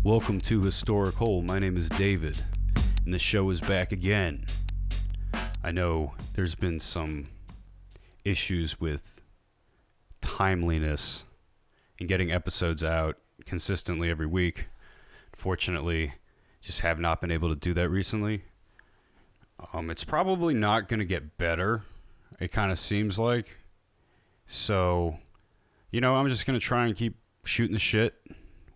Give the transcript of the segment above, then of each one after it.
Welcome to HistoricHole. My name is David, and the show is back again. I know there's been some issues with timeliness and getting episodes out consistently every week. Fortunately, just have not been able to do that recently. It's probably not going to get better, it kind of seems like. So, I'm just going to try and keep shooting the shit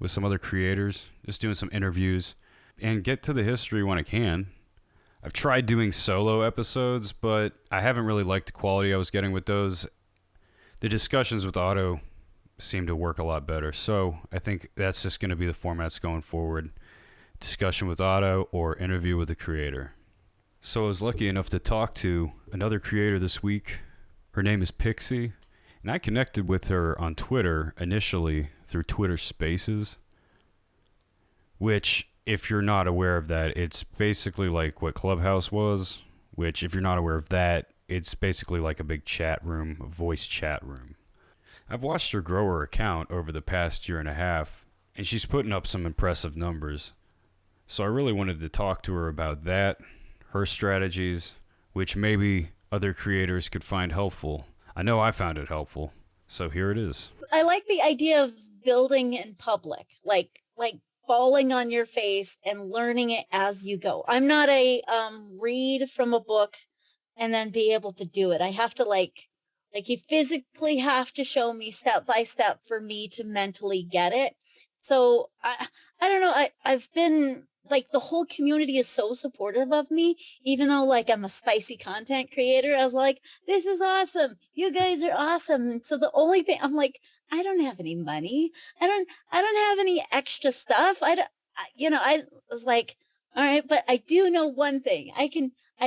with some other creators, just doing some interviews, and get to the history when I can. I've tried doing solo episodes, but I haven't really liked the quality I was getting with those. The discussions with Otto seem to work a lot better, so I think that's just going to be the formats going forward. Discussion with Otto or interview with the creator. So I was lucky enough to talk to another creator this week. Her name is Pixie, and I connected with her on Twitter initially through Twitter Spaces, which, if you're not aware of that, it's basically like what Clubhouse was, which, if you're not aware of that, it's basically like a big chat room, a voice chat room. I've watched her grow her account over the past year and a half, and she's putting up some impressive numbers. So I really wanted to talk to her about that, her strategies, which maybe other creators could find helpful. I know I found it helpful, so here it is. I like the idea of building in public, like falling on your face and learning it as you go. I'm not a read from a book and then be able to do it. I have to you physically have to show me step by step for me to mentally get it. So I don't know. I've been the whole community is so supportive of me, even though I'm a spicy content creator. I was like, this is awesome. You guys are awesome. And so the only thing I'm like, I don't have any money. I don't have any extra stuff. I was like, all right, but I do know one thing. I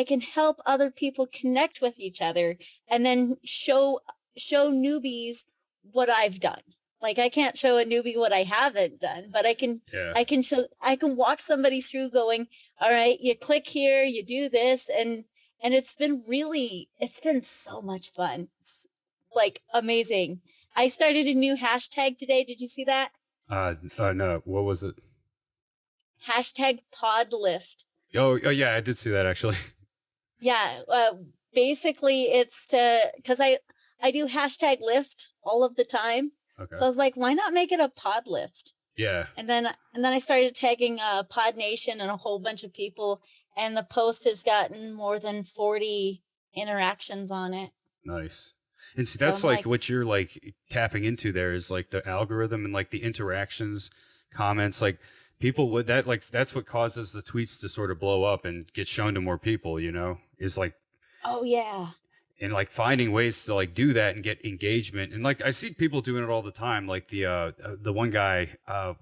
can help other people connect with each other and then show newbies what I've done. I can't show a newbie what I haven't done, but I can walk somebody through going, all right, you click here, you do this. And it's been so much fun. It's amazing. I started a new hashtag today. Did you see that? No, what was it? Hashtag podlift. Oh yeah, I did see that actually. Yeah. Basically it's because I do hashtag lift all of the time. Okay. So I was like, why not make it a pod lift? Yeah. And then I started tagging Pod Nation and a whole bunch of people, and the post has gotten more than 40 interactions on it. Nice. And see, that's so what you're tapping into there is the algorithm and the interactions, comments, people would that's what causes the tweets to sort of blow up and get shown to more people, is oh yeah. And finding ways to do that and get engagement. And I see people doing it all the time. The one guy,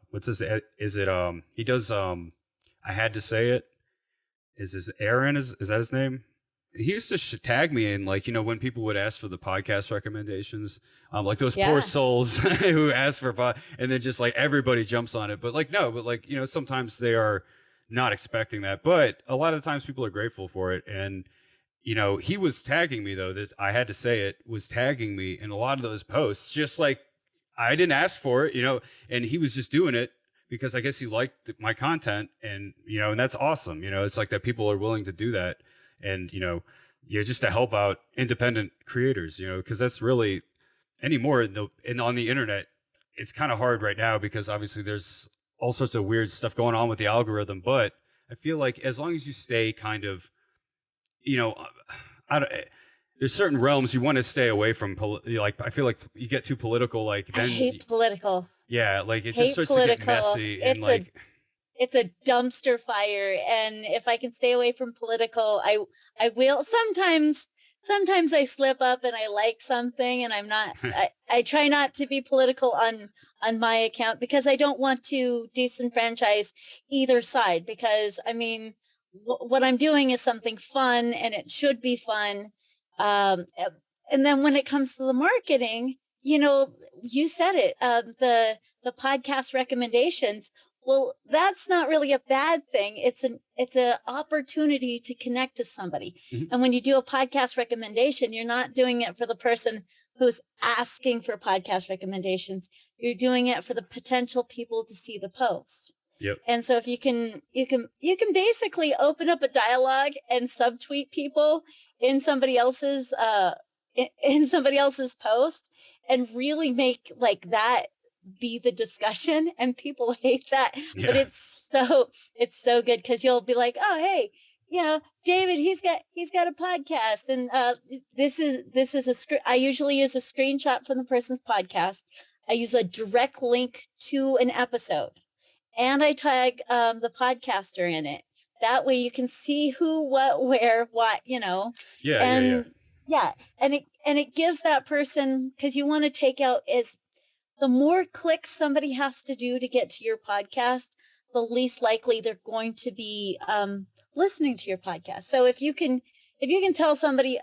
what's his, is it, he does, I had to say it. Is this Aaron? Is that his name? He used to tag me in when people would ask for the podcast recommendations, those poor souls who ask for and then just everybody jumps on it. But no, but sometimes they are not expecting that. But a lot of times people are grateful for it. And he was tagging me though. That I had to say it was tagging me in a lot of those posts. Just I didn't ask for it, and he was just doing it because I guess he liked my content, and and that's awesome. It's that people are willing to do that, and just to help out independent creators, because that's really anymore on the internet. It's kind of hard right now because obviously there's all sorts of weird stuff going on with the algorithm. But I feel like as long as you stay kind of there's certain realms you want to stay away from. I feel like you get too political. Then I hate political. Yeah, it just starts to get messy and it's a dumpster fire. And if I can stay away from political, I will. Sometimes I slip up and I like something, and I'm not. I try not to be political on my account because I don't want to disenfranchise either side. Because I mean, what I'm doing is something fun, and it should be fun. And then when it comes to the marketing, you said it, the podcast recommendations. Well, that's not really a bad thing. It's an opportunity to connect to somebody. Mm-hmm. And when you do a podcast recommendation, you're not doing it for the person who's asking for podcast recommendations. You're doing it for the potential people to see the post. Yep. And so if you can basically open up a dialogue and subtweet people in somebody else's in somebody else's post and really make like that be the discussion, and people hate that, but Yeah. it's so good because you'll be like, oh hey, David, he's got a podcast, and this is I usually use a screenshot from the person's podcast. I use a direct link to an episode, and I tag the podcaster in it. That way you can see who, what, where, what, Yeah. Yeah. Yeah. and yeah, and it gives that person, because you want to take out as the more clicks somebody has to do to get to your podcast, the least likely they're going to be listening to your podcast. So if you can tell somebody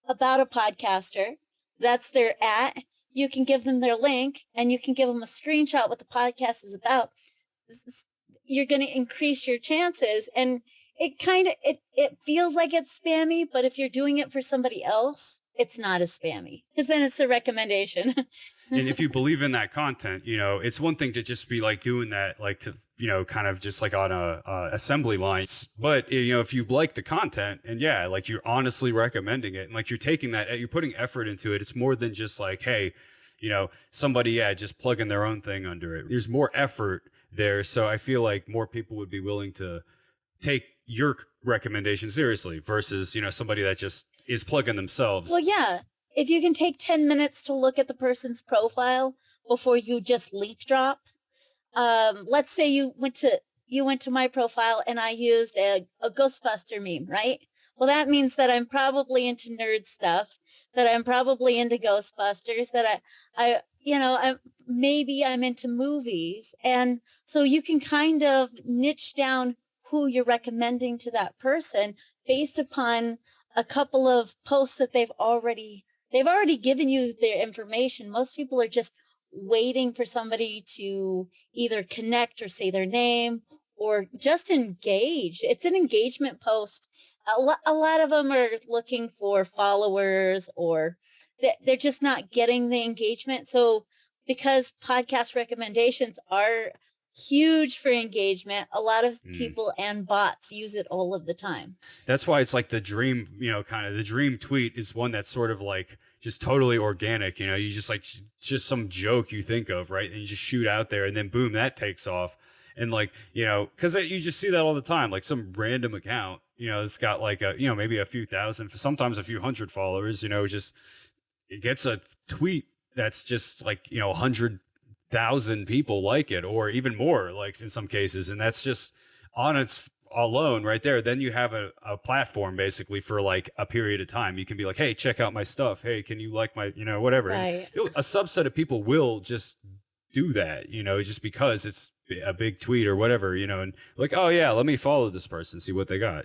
about a podcaster, that's their at, you can give them their link and you can give them a screenshot what the podcast is about. You're going to increase your chances, and it feels like it's spammy, but if you're doing it for somebody else, it's not as spammy because then it's a recommendation. And if you believe in that content, it's one thing to just be like doing that, like to, kind of just like on a assembly lines. But, if you like the content and yeah, like you're honestly recommending it and like you're taking that, you're putting effort into it. It's more than just like, hey, somebody, yeah, just plugging their own thing under it. There's more effort there. So I feel like more people would be willing to take your recommendation seriously versus, somebody that just is plugging themselves. Well, yeah. If you can take 10 minutes to look at the person's profile before you just link drop. Let's say you went to my profile and I used a Ghostbuster meme, right? Well, that means that I'm probably into nerd stuff, that I'm probably into Ghostbusters, that maybe I'm into movies. And so you can kind of niche down who you're recommending to that person based upon a couple of posts that they've already given you their information. Most people are just waiting for somebody to either connect or say their name or just engage. It's an engagement post. A lot of them are looking for followers, or they're just not getting the engagement. So because podcast recommendations are huge for engagement, a lot of Mm. people and bots use it all of the time. That's why it's like the dream, kind of the dream tweet is one that's sort of like just totally organic. You just like just some joke you think of, right? And you just shoot out there, and then boom, that takes off. And like, because you just see that all the time, like some random account, it's got like maybe a few thousand, sometimes a few hundred followers, just it gets a tweet that's just like, 100,000 people like it, or even more, like in some cases. And that's just on its alone right there. Then you have a platform basically for like a period of time. You can be like, hey, check out my stuff. Hey, can you like my, whatever. And Right. a subset of people will just do that, just because it's a big tweet or whatever, and like, oh yeah, let me follow this person, see what they got.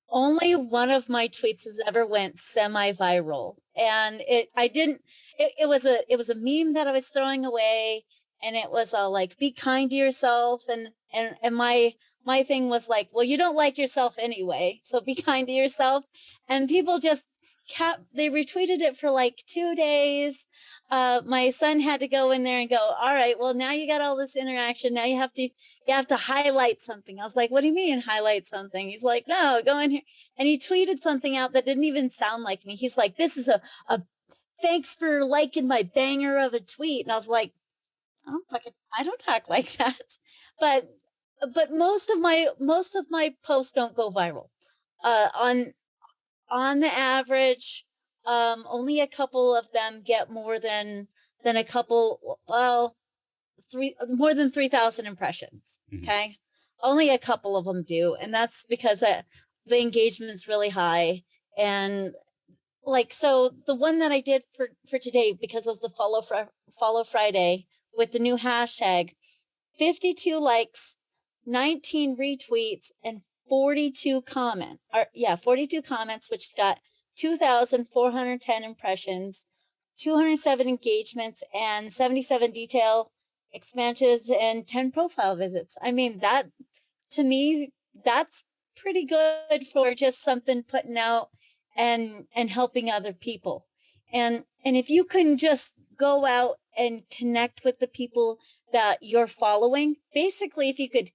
Only one of my tweets has ever went semi-viral, and it was a meme that I was throwing away, and it was all like, be kind to yourself, and my thing was like, well, you don't like yourself anyway, so be kind to yourself. And people just they retweeted it for like 2 days. My son had to go in there and go, all right, well, now you got all this interaction, now you have to highlight something. I was like, what do you mean highlight something? He's like, no, go in here. And he tweeted something out that didn't even sound like me. He's like, this is a thanks for liking my banger of a tweet. And I was like, I don't talk like that. But most of my posts don't go viral. On the average, only a couple of them get more than a couple, well, more than 3,000 impressions. Mhm. Okay. Only a couple of them do. And that's because the engagement's really high. And like, so the one that I did for today, because of the follow Friday with the new hashtag, 52 likes, 19 retweets, and 42 comments, which got 2,410 impressions, 207 engagements, and 77 detail expansions, and 10 profile visits. I mean, that to me, that's pretty good for just something putting out and helping other people. And if you can just go out and connect with the people that you're following. Basically, if you could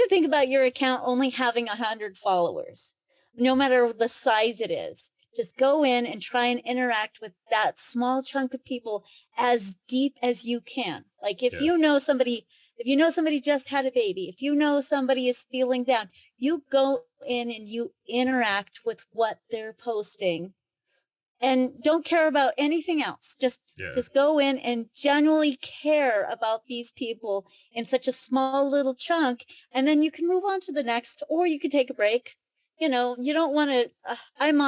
think about your account only having 100 followers, no matter the size it is, just go in and try and interact with that small chunk of people as deep as you can. Like Yeah. if you know somebody just had a baby, if you know somebody is feeling down, you go in and you interact with what they're posting and don't care about anything else. Yeah. Just go in and genuinely care about these people in such a small little chunk, and then you can move on to the next, or you could take a break. You know, you don't want to. I'm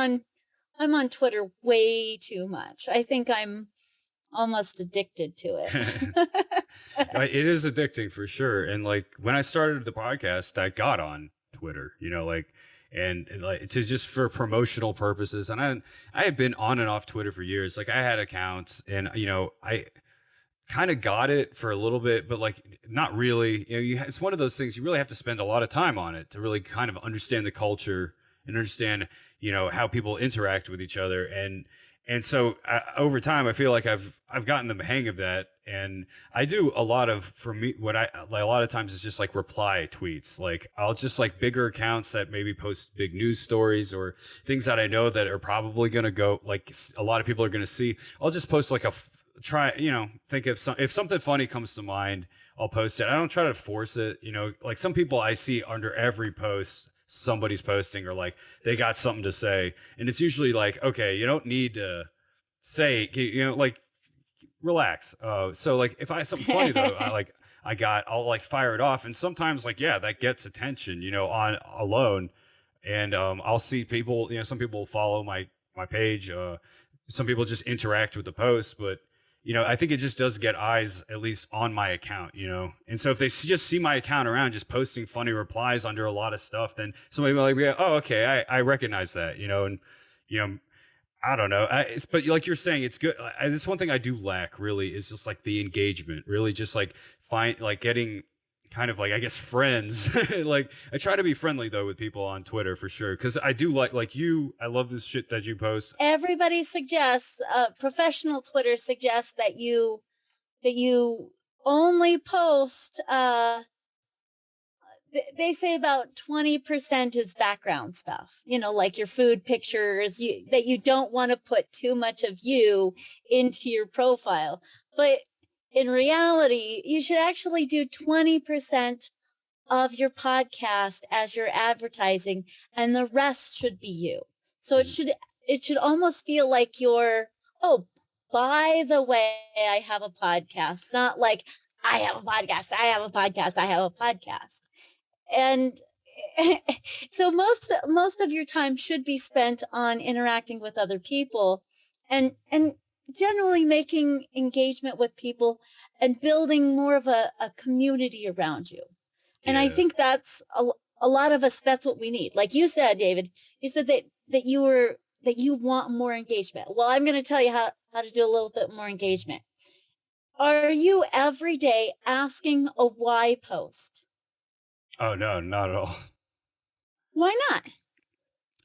on Twitter way too much. I think I'm almost addicted to it. It is addicting for sure. And like when I started the podcast, I got on Twitter, like, and like to just for promotional purposes. And I had been on and off Twitter for years. Like I had accounts, and I kind of got it for a little bit, but like not really. It's one of those things you really have to spend a lot of time on it to really kind of understand the culture and understand, how people interact with each other. And so over time, I feel like I've gotten the hang of that, and I do a lot of for me. What I like a lot of times is just like reply tweets. Like I'll just like bigger accounts that maybe post big news stories or things that I know that are probably going to go like a lot of people are going to see. I'll just post like try, think of if something funny comes to mind, I'll post it. I don't try to force it. Like some people I see under every post somebody's posting or like they got something to say, and it's usually like, okay, you don't need to say, like relax. So like if I have something funny though, I'll like fire it off, and sometimes like yeah, that gets attention, on alone, and I'll see people, some people follow my page, some people just interact with the post, but I think it just does get eyes at least on my account, and so if they just see my account around just posting funny replies under a lot of stuff, then somebody will like, yeah, oh okay, I recognize that, and you know I don't know. But like you're saying, it's good. This one thing I do lack really is just like the engagement. Really, just like getting kind of like I guess friends. Like I try to be friendly though with people on Twitter for sure because I do like you. I love this shit that you post. Everybody suggests, professional Twitter suggests that you only post they say about 20% is background stuff, like your food pictures, that you don't want to put too much of you into your profile. But in reality, you should actually do 20% of your podcast as your advertising, and the rest should be you. So Mhm. it should almost feel like you're, oh, by the way, I have a podcast, not like I have a podcast, I have a podcast, I have a podcast. And so most of your time should be spent on interacting with other people and generally making engagement with people and building more of a community around you. And I Yeah. think that's a lot of us, that's what we need. Like you said, David, you said that you want more engagement. Well, I'm going to tell you how to do a little bit more engagement. Are you every day asking a why post? Oh no, not at all. Why not?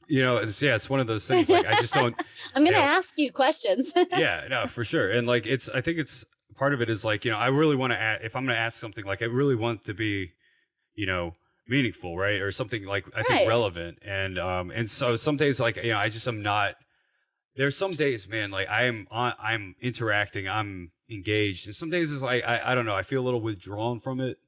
It's one of those things. Like I just don't. I'm You gonna know, ask you questions. yeah, no, for sure. And like I think it's part of it is like I really want to. If I'm going to ask something, like I really want to be you know meaningful, right, or something like I think Right. relevant, and so some days like I just am not. There's some days, man, like I'm interacting, I'm engaged, and some days it's like I don't know, I feel a little withdrawn from it,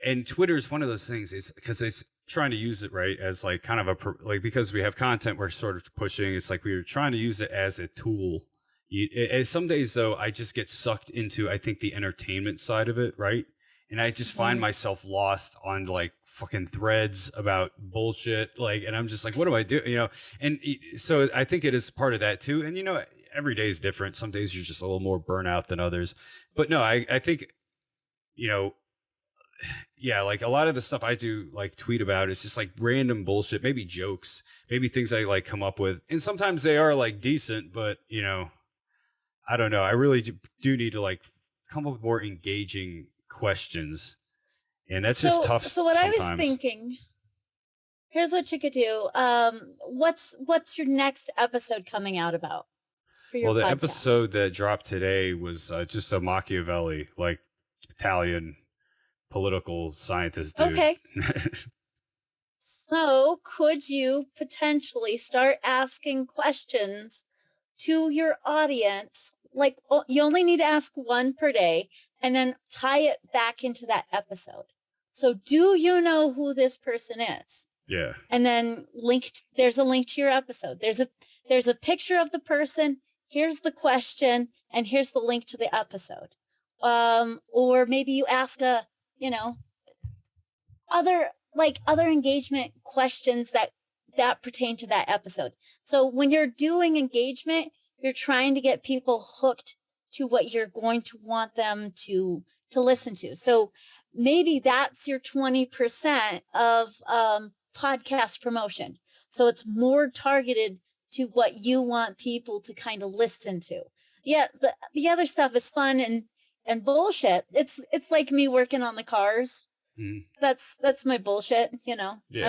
and Twitter is one of those things is because it's trying to use it right as like kind of like because we have content we're sort of pushing. It's like we are trying to use it as a tool. And some days though, I just get sucked into I think the entertainment side of it, right? And I just find Mhm. myself lost on like fucking threads about bullshit, like, and I'm just like, what do I do? And so I think it is part of that too. And every day is different. Some days you're just a little more burnout than others, but no, I think you know yeah, like a lot of the stuff I do like tweet about is just like random bullshit, maybe jokes, maybe things I like come up with. And sometimes they are like decent, but I don't know. I really do need to like come up with more engaging questions. And that's just tough So what I was sometimes. thinking, here's what you could do. What's your next episode coming out about? for your Well, the podcast? episode that dropped today was just a Machiavelli, like Italian political scientist dude. Okay. So could you potentially start asking questions to your audience? Like you only need to ask one per day and then tie it back into that episode. So do you know who this person is? Yeah. And then there's a link to your episode. There's a picture of the person. Here's the question and here's the link to the episode. Or maybe you ask you know, other engagement questions that pertain to that episode. So when you're doing engagement, you're trying to get people hooked to what you're going to want them to listen to. So maybe that's your 20% of podcast promotion. So it's more targeted to what you want people to kind of listen to. Yeah, the other stuff is fun and bullshit. It's like me working on the cars. Mhm. That's my bullshit, you know. Yeah.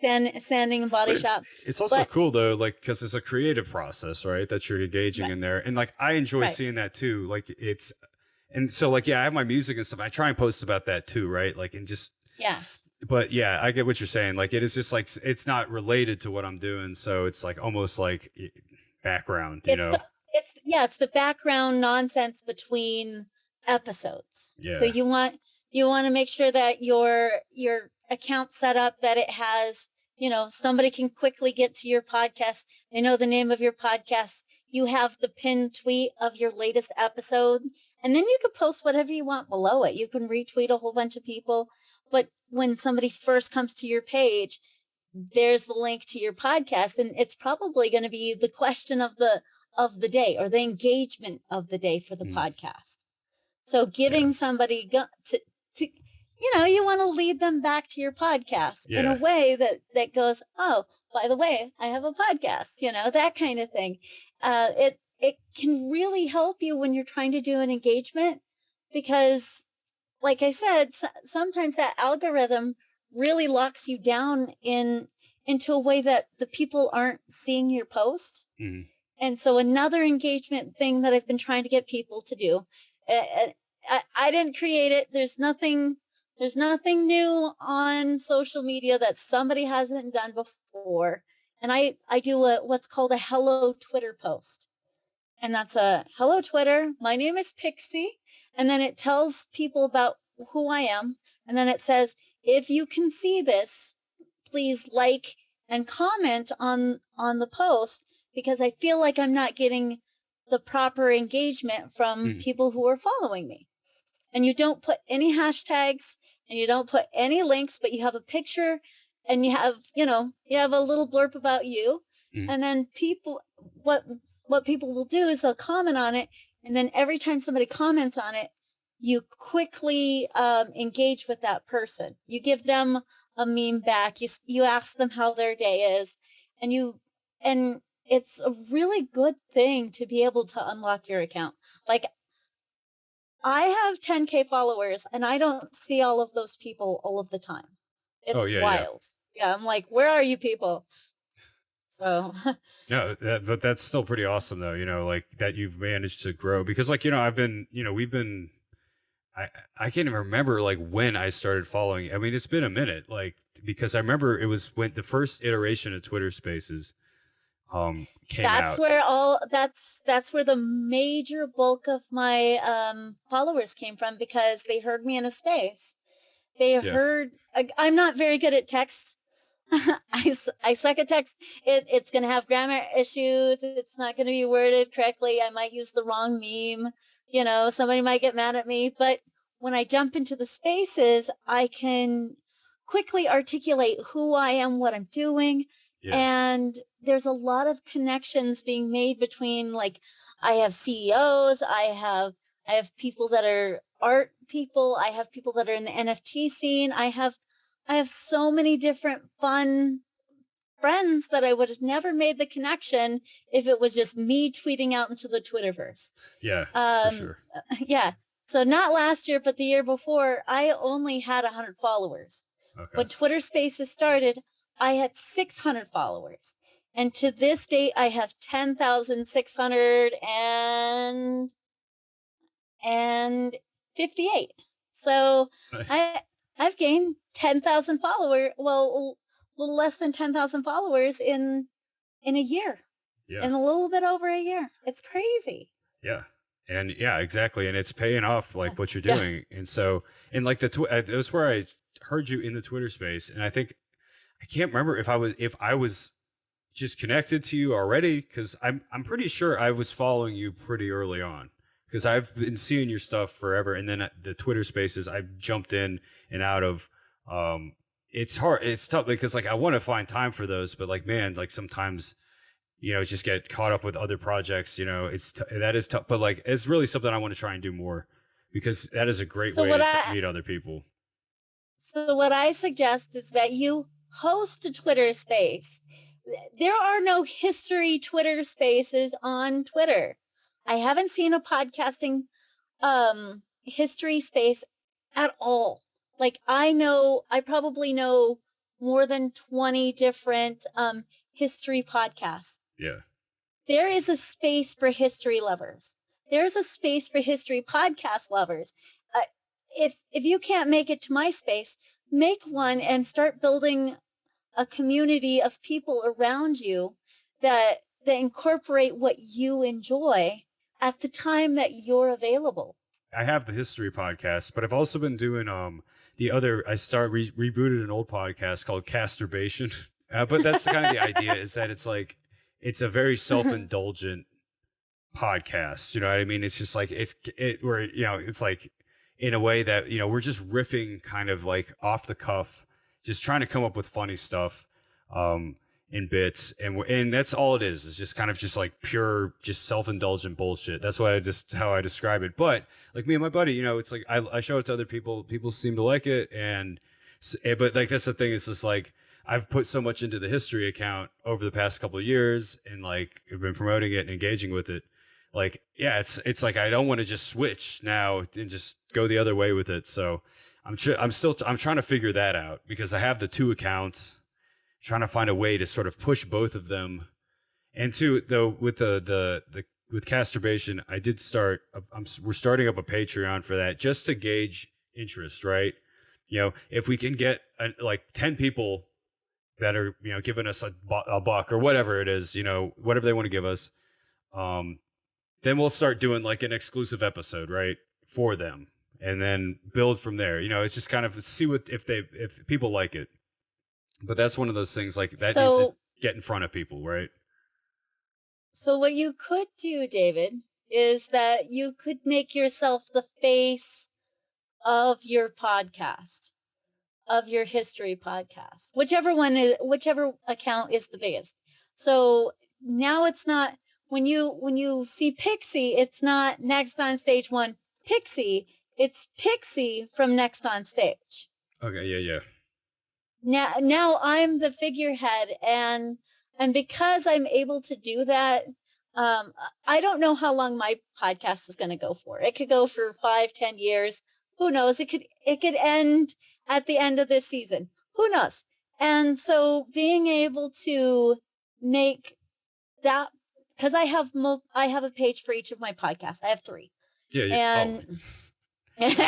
I'm sanding and body But shop. it's also But cool though, like because it's a creative process, right? That you're engaging right, in there, and like I enjoy right. seeing that too. Like it's, and so like yeah, I have my music and stuff. I try and post about that too, right? Like and just, Yeah. but yeah, I get what you're saying. Like it is just like it's not related to what I'm doing, so it's like almost like background, you It's know? it's the background nonsense between episodes. So Yeah. you want to make sure that your account set up that it has, somebody can quickly get to your podcast. They know the name of your podcast. You have the pinned tweet of your latest episode. And then you could post whatever you want below it. You can retweet a whole bunch of people. But when somebody first comes to your page, there's the link to your podcast, and it's probably going to be the question of the day or the engagement of the day for the Mm, podcast. So yeah. giving somebody to you want to lead them back to your podcast in a Yeah. way that goes, oh, by the way, I have a podcast, that kind of thing. It can really help you when you're trying to do an engagement because, like I said, sometimes that algorithm really locks you down into a way that the people aren't seeing your posts. Mm, And so another engagement thing that I've been trying to get people to do, I didn't create it. There's nothing new on social media that somebody hasn't done before. And I do what's called a hello Twitter post. And that's a hello Twitter. My name is Pixie. And then it tells people about who I am. And then it says, if you can see this, please like and comment on the post because I feel like I'm not getting the proper engagement from mm, people who are following me. And you don't put any hashtags and you don't put any links, but you have a picture and you have a little blurb about you. mm. And then what people will do is they'll comment on it. And then every time somebody comments on it, you quickly engage with that person. You give them a meme back. You ask them how their day is, and it's a really good thing to be able to unlock your account. Like I have 10K followers, and I don't see all of those people all of the time. Oh It's yeah, yeah. wild. Yeah, I'm like, where are you people? So No, but that's still pretty awesome though, like that you've managed to grow because like, I've been, we've been I I can't even remember like when I started following. I mean, it's been a minute, like because I remember it was when the first iteration of Twitter Spaces came that's out. where all that's where the major bulk of my followers came from because they heard me in a space. They Yeah. heard I'm not very good at text. I suck at text. It's going to have grammar issues. It's not going to be worded correctly. I might use the wrong meme. Somebody might get mad at me. But when I jump into the spaces, I can quickly articulate who I am, what I'm doing. Yeah. And there's a lot of connections being made between like I have CEOs, I have people that are art people, I have people that are in the NFT scene. I have so many different fun friends that I would have never made the connection if it was just me tweeting out into the Twitterverse. Yeah, for Um, sure. yeah. So not last year, but the year before, I only had 100 followers. Okay. When Twitter Spaces started, I had 600 followers. And to this date, I have 10,600 and 58. So Nice. I've gained 10,000 followers. Well, a little less than 10,000 followers in a year, Yeah. in a little bit over a year. It's crazy. Yeah. And yeah, exactly. And it's paying off Yeah. like what you're Yeah. doing. And so, and like it was where I heard you in the Twitter space. And I think, I can't remember if I was just connected to you already. Cause I'm pretty sure I was following you pretty early on because I've been seeing your stuff forever. And then the Twitter spaces, I jumped in and out of, um, it's hard. It's tough because like I want to find time for those, but like, man, like sometimes just get caught up with other projects. That is tough, but like, it's really something I want to try and do more because that is a great So way what to I meet other people. so what I suggest is that you host a Twitter space. There are no history Twitter spaces on Twitter. I haven't seen a podcasting history space at all. Like I probably know more than 20 different history podcasts. Yeah. There is a space for history lovers. There's a space for history podcast lovers. Uh, if you can't make it to my space, make one and start building a community of people around you that incorporate what you enjoy at the time that you're available. I have the history podcast, but I've also been doing the other. I rebooted an old podcast called Casturbation, but that's kind of the idea is that it's like it's a very self indulgent podcast. You know what I mean? It's just like where it's like in a way that we're just riffing kind of like off the cuff, just trying to come up with funny stuff. In bits and that's all it is. It's just kind of just like pure, just self-indulgent bullshit. That's why how I describe it. But like me and my buddy, it's like I show it to other people. People seem to like it, but like that's the thing. It's just like I've put so much into the history account over the past couple of years, and like I've been promoting it and engaging with it. Like yeah, it's like I don't want to just switch now and just go the other way with it. So I'm trying to figure that out because I have the two accounts, trying to find a way to sort of push both of them. And two, though, with with Casturbation, I did start. We're starting up a Patreon for that just to gauge interest, right? If we can get like 10 people that are giving us a buck or whatever it is, whatever they want to give us, um, then we'll start doing like an exclusive episode, right, for them, and then build from there. It's just kind of see if people like it. But that's one of those things like that needs to So get in front of people, right? so what you could do, David, is that you could make yourself the face of your podcast, of your history podcast, whichever account is the biggest. So now it's not when you see Pixie, it's not Next on Stage One Pixie, it's Pixie from Next on Stage. Okay, yeah, yeah. Now I'm the figurehead, and because I'm able to do that, I don't know how long my podcast is going to go for. It could go for 5-10 years. Who knows? It could end at the end of this season. Who knows? And so being able to make that, because I have a page for each of my podcasts. I have 3. Yeah, yeah. Oh, And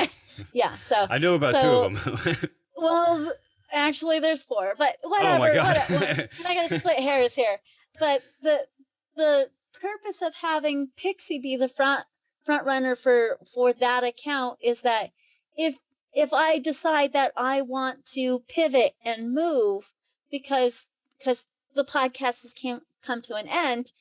yeah, I know about 2 so of them. well, actually, there's 4, but Oh my whatever. god. We're not gonna split hairs here. But the purpose of having Pixie be the front runner for that account is that if if I decide that I want to pivot and move because the podcast has come to an end,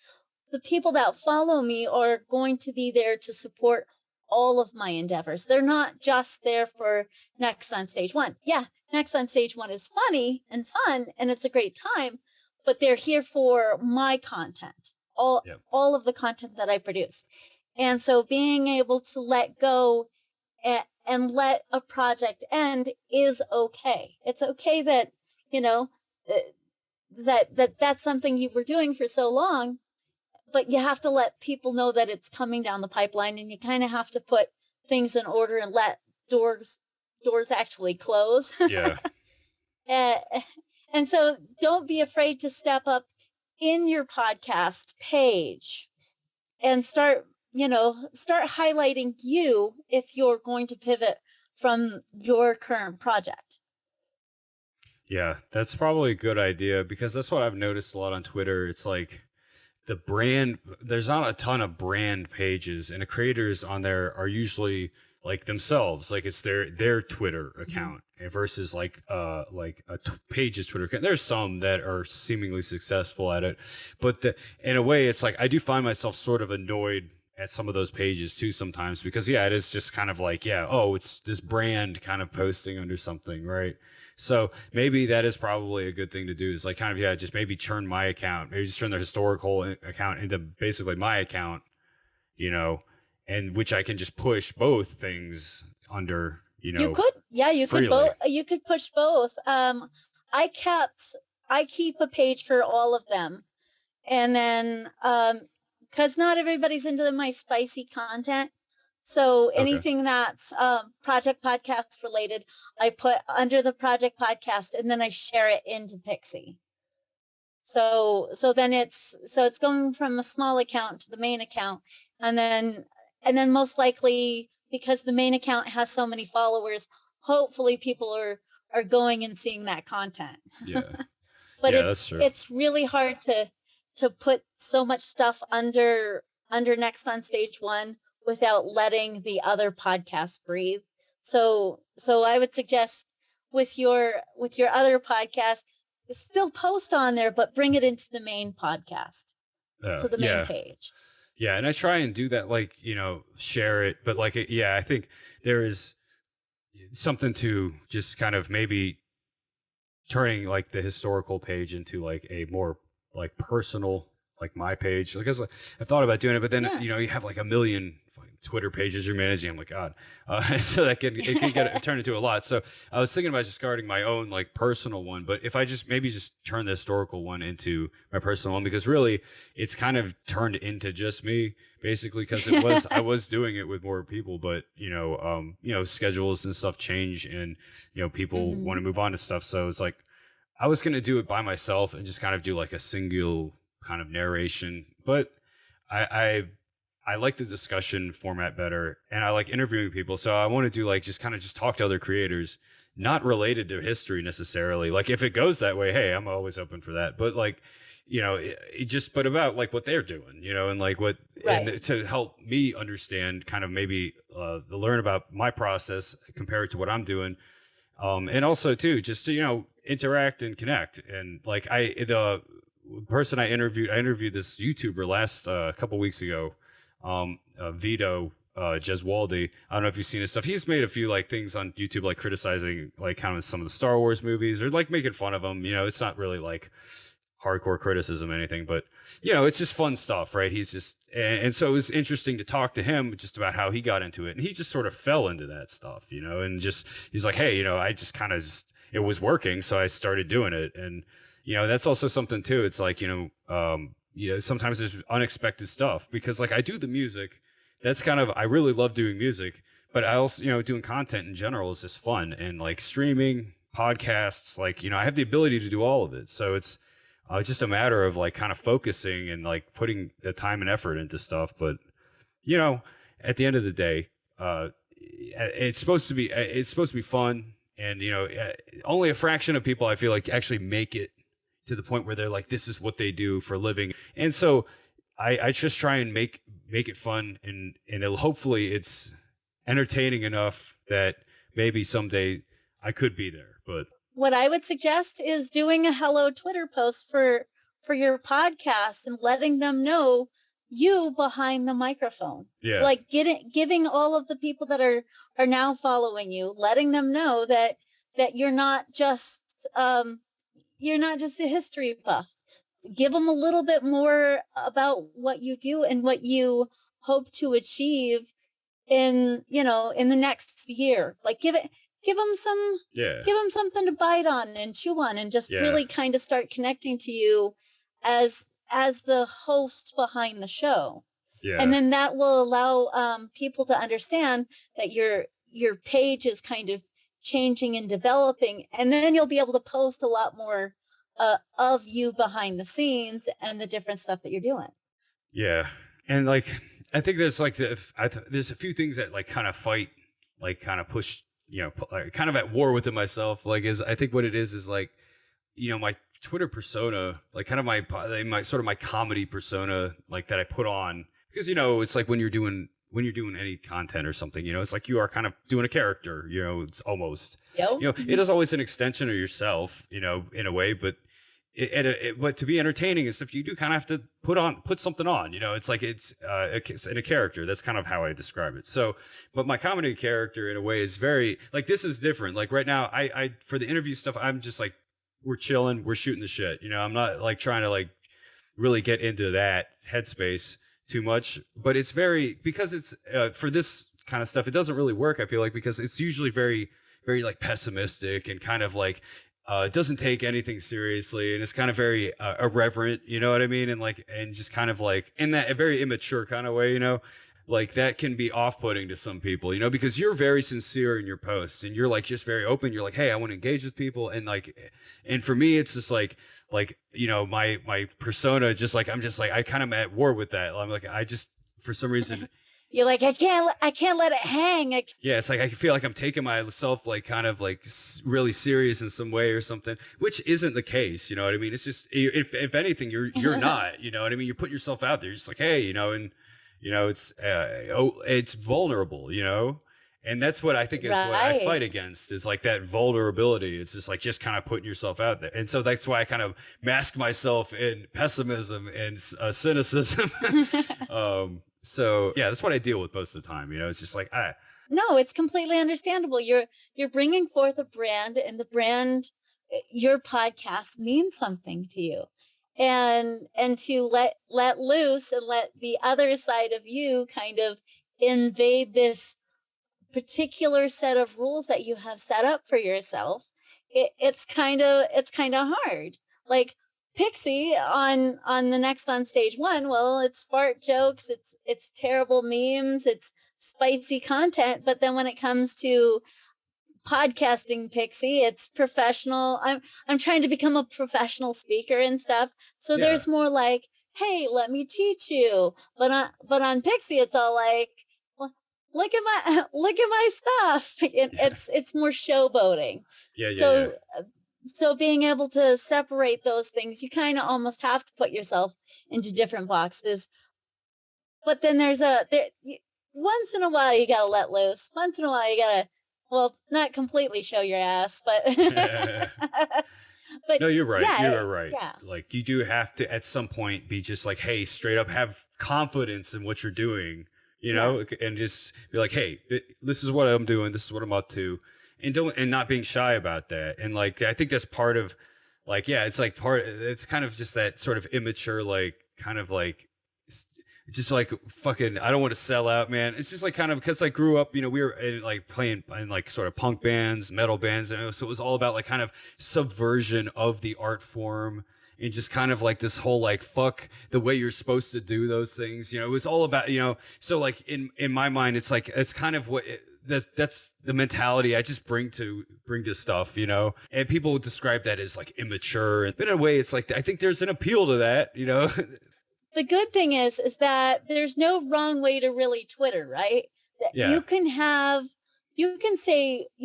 the people that follow me are going to be there to support all of my endeavors. They're not just there for Next on Stage One. Yeah, Next on Stage One is funny and fun and it's a great time, but they're here for my content, Yep. all of the content that I produce. And so being able to let go and let a project end is okay. It's okay that, you know, uh, that's something you were doing for so long, but you have to let people know that it's coming down the pipeline, and you kind of have to put things in order and let doors actually close. Yeah. uh, and so don't be afraid to step up in your podcast page and start highlighting you if you're going to pivot from your current project. Yeah, that's probably a good idea because that's what I've noticed a lot on Twitter. It's like the brand, there's not a ton of brand pages, and the creators on there are usually like themselves, like it's their Twitter Mhm. account versus like a page's Twitter account. There's some that are seemingly successful at it, but in a way, it's like I do find myself sort of annoyed at some of those pages too sometimes because yeah, it is just kind of like yeah, oh, it's this brand kind of posting under something, right? So maybe that is probably a good thing to do is like kind of, yeah, just maybe turn my account, maybe just turn the historical account into basically my account, you know, and which I can just push both things under, You could, yeah, freely. you could push both. I kept, I keep a page for all of them. And then, because not everybody's into my spicy content. So Okay. anything that's project podcast related, I put under the project podcast and then I share it into Pixie. So then it's going from a small account to the main account, and then most likely because the main account has so many followers, hopefully people are going and seeing that content. Yeah. But Yeah, that's true. it's really hard to put so much stuff under Next on Stage One without letting the other podcasts breathe. So I would suggest with your other podcast, still post on there, but bring it into the main podcast, to the main Yeah. page. Yeah. And I try and do that, like, share it. But like, yeah, I think there is something to just kind of maybe turning like the historical page into like a more like personal, like my page, because like, I thought about doing it, but then Yeah. you have like a million fucking Twitter pages you're managing. I'm like, God, so that can it can get turn into a lot. So I was thinking about just starting my own like personal one, but if I just maybe just turn the historical one into my personal one, because really it's kind of turned into just me basically because it was I was doing it with more people, but schedules and stuff change, and people want to Hmm. move on to stuff. So it's like I was gonna do it by myself and just kind of do like a single kind of narration, but I I like the discussion format better, and I like interviewing people. So I want to do like just kind of just talk to other creators, not related to history necessarily. Like if it goes that way, hey, I'm always open for that. But like, it just but about like what they're doing, and like what Right. to help me understand kind of maybe learn about my process compared to what I'm doing, and also too just to interact and connect. And like the person I interviewed this YouTuber last couple weeks ago, Vito Jeswaldi. I don't know if you've seen his stuff. He's made a few like things on YouTube, like criticizing like kind of some of the Star Wars movies or like making fun of them. It's not really like hardcore criticism or anything, but it's just fun stuff, right? He's just and so it was interesting to talk to him just about how he got into it, and he just sort of fell into that stuff, and just he's like, hey, I just kind of it was working, so I started doing it, and that's also something too. It's like sometimes there's unexpected stuff because like I do the music, that's kind of I really love doing music, but I also doing content in general is just fun, and like streaming podcasts, like I have the ability to do all of it, so it's just a matter of like kind of focusing and like putting the time and effort into stuff. But you know, at the end of the day, it's supposed to be fun, and only a fraction of people I feel like actually make it to the point where they're like, this is what they do for a living. And so I just try and make it fun, and hopefully it's entertaining enough that maybe someday I could be there. But What I would suggest is doing a hello Twitter post for your podcast and letting them know you behind the microphone. yeah, Like giving all of the people that are now following you, letting them know that you're not just a history buff. Give them a little bit more about what you do and what you hope to achieve in the next year. Like give them some yeah, give them something to bite on and chew on and just yeah, really kind of start connecting to you as the host behind the show. And yeah. then that will allow people to understand that your page is kind of changing and developing, and then you'll be able to post a lot more of you behind the scenes and the different stuff that you're doing. Yeah, and like I think there's like there's a few things that like kind of fight, like kind of push, like, kind of at war within myself. Like is I think what it is like, my Twitter persona, like kind of my sort of my comedy persona, like that I put on because it's like when you're doing any content or something, it's like you are kind of doing a character, it's almost, Yo. it is always an extension of yourself, in a way, but but to be entertaining is if you do kind of have to put something on, it's like it's in a character. That's kind of how I describe it. So, but my comedy character in a way is very like this is different. Like right now, I for the interview stuff, I'm just like we're chilling, we're shooting the shit. I'm not like trying to like really get into that headspace too much, but it's very because it's for this kind of stuff, it doesn't really work. I feel like because it's usually very, very like pessimistic and kind of like it doesn't take anything seriously, and it's kind of very irreverent. You know what I mean? And like, and just kind of like in that a very immature kind of way. Like that can be off-putting to some people, because you're very sincere in your posts and you're like just very open. You're like, hey, I want to engage with people, and like, and for me, it's just like my persona, just like I'm just like I kind of at war with that. I'm like I just for some reason You're like, I can't let it hang. yeah, it's like I feel like I'm taking myself like kind of like really serious in some way or something, which isn't the case. You know what I mean? It's just if anything, you're not. You know what I mean? You put yourself out there. You're just like, hey, and it's vulnerable. And that's what I think is what I Right. fight against is like that vulnerability. It's just like just kind of putting yourself out there, and so that's why I kind of mask myself in pessimism and cynicism. So yeah, that's what I deal with most of the time. It's just like No, it's completely understandable. You're bringing forth a brand, and the brand, your podcast means something to you, and to let loose and let the other side of you kind of invade this particular set of rules that you have set up for yourself, it's kind of hard. Like Pixie on the next on stage one, well, it's fart jokes, it's terrible memes, it's spicy content, but then when it comes to podcasting Pixie, it's professional. I'm trying to become a professional speaker and stuff. So yeah, there's more like, hey, let me teach you. But on Pixie, it's all like, well, look at my look at my stuff. yeah, It's more showboating. yeah, yeah, yeah, So being able to separate those things, you kind of almost have to put yourself into different boxes. But then once in a while you gotta let loose. Once in a while you gotta, well, not completely show your ass, but but No, you're right. You yeah, are right. yeah, Like you do have to at some point be just like, hey, straight up have confidence in what you're doing, yeah. and just be like, hey, this is what I'm doing. This is what I'm up to, and not being shy about that. And like I think that's part of, like, yeah, it's like part. It's kind of just that sort of immature, like kind of like just like fucking I don't want to sell out, man. It's just like kind of because I grew up, we were like playing in like sort of punk bands, metal bands, and so it was all about like kind of subversion of the art form and just kind of like this whole like fuck the way you're supposed to do those things. It was all about, so like in my mind it's like it's kind of that's the mentality I just bring to stuff, and people would describe that as like immature, but in a way it's like I think there's an appeal to that. The good thing is that there's no wrong way to really Twitter, right? That Yeah, you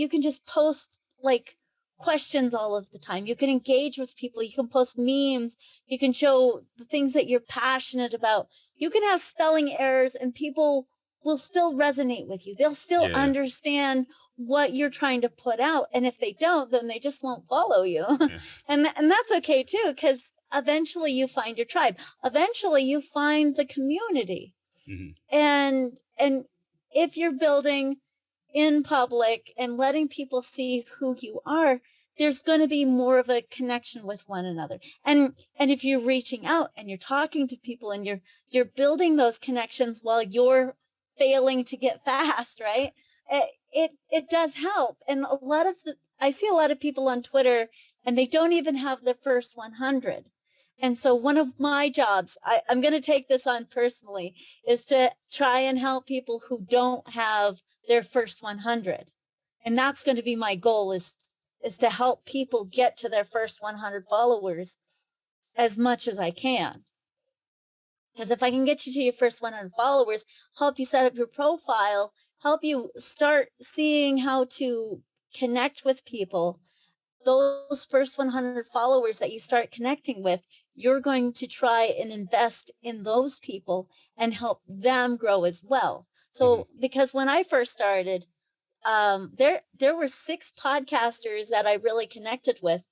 can just post like questions all of the time. You can engage with people, you can post memes, you can show the things that you're passionate about. You can have spelling errors and people will still resonate with you. They'll still yeah, understand what you're trying to put out, and if they don't, then they just won't follow you. yeah. And that's okay too, cuz eventually you find your tribe. Eventually you find the community. Mhm. And if you're building in public and letting people see who you are, there's going to be more of a connection with one another. And if you're reaching out and you're talking to people and you're building those connections while you're failing to get fast, right? It does help. And I see a lot of people on Twitter and they don't even have the first 100. And so one of my jobs, I'm going to take this on personally, is to try and help people who don't have their first 100. And that's going to be my goal, is to help people get to their first 100 followers as much as I can. Because if I can get you to your first 100 followers, help you set up your profile, help you start seeing how to connect with people, those first 100 followers that you start connecting with, you're going to try and invest in those people and help them grow as well. Hmm. So, because when I first started, there were 6 podcasters that I really connected with.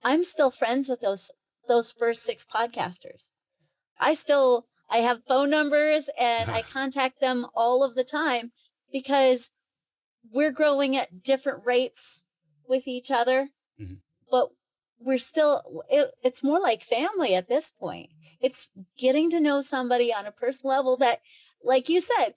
I'm still friends with those first 6 podcasters. I have phone numbers and I contact them all of the time because we're growing at different rates with each other, Hmm. but it's more like family at this point. It's getting to know somebody on a personal level that, like you said,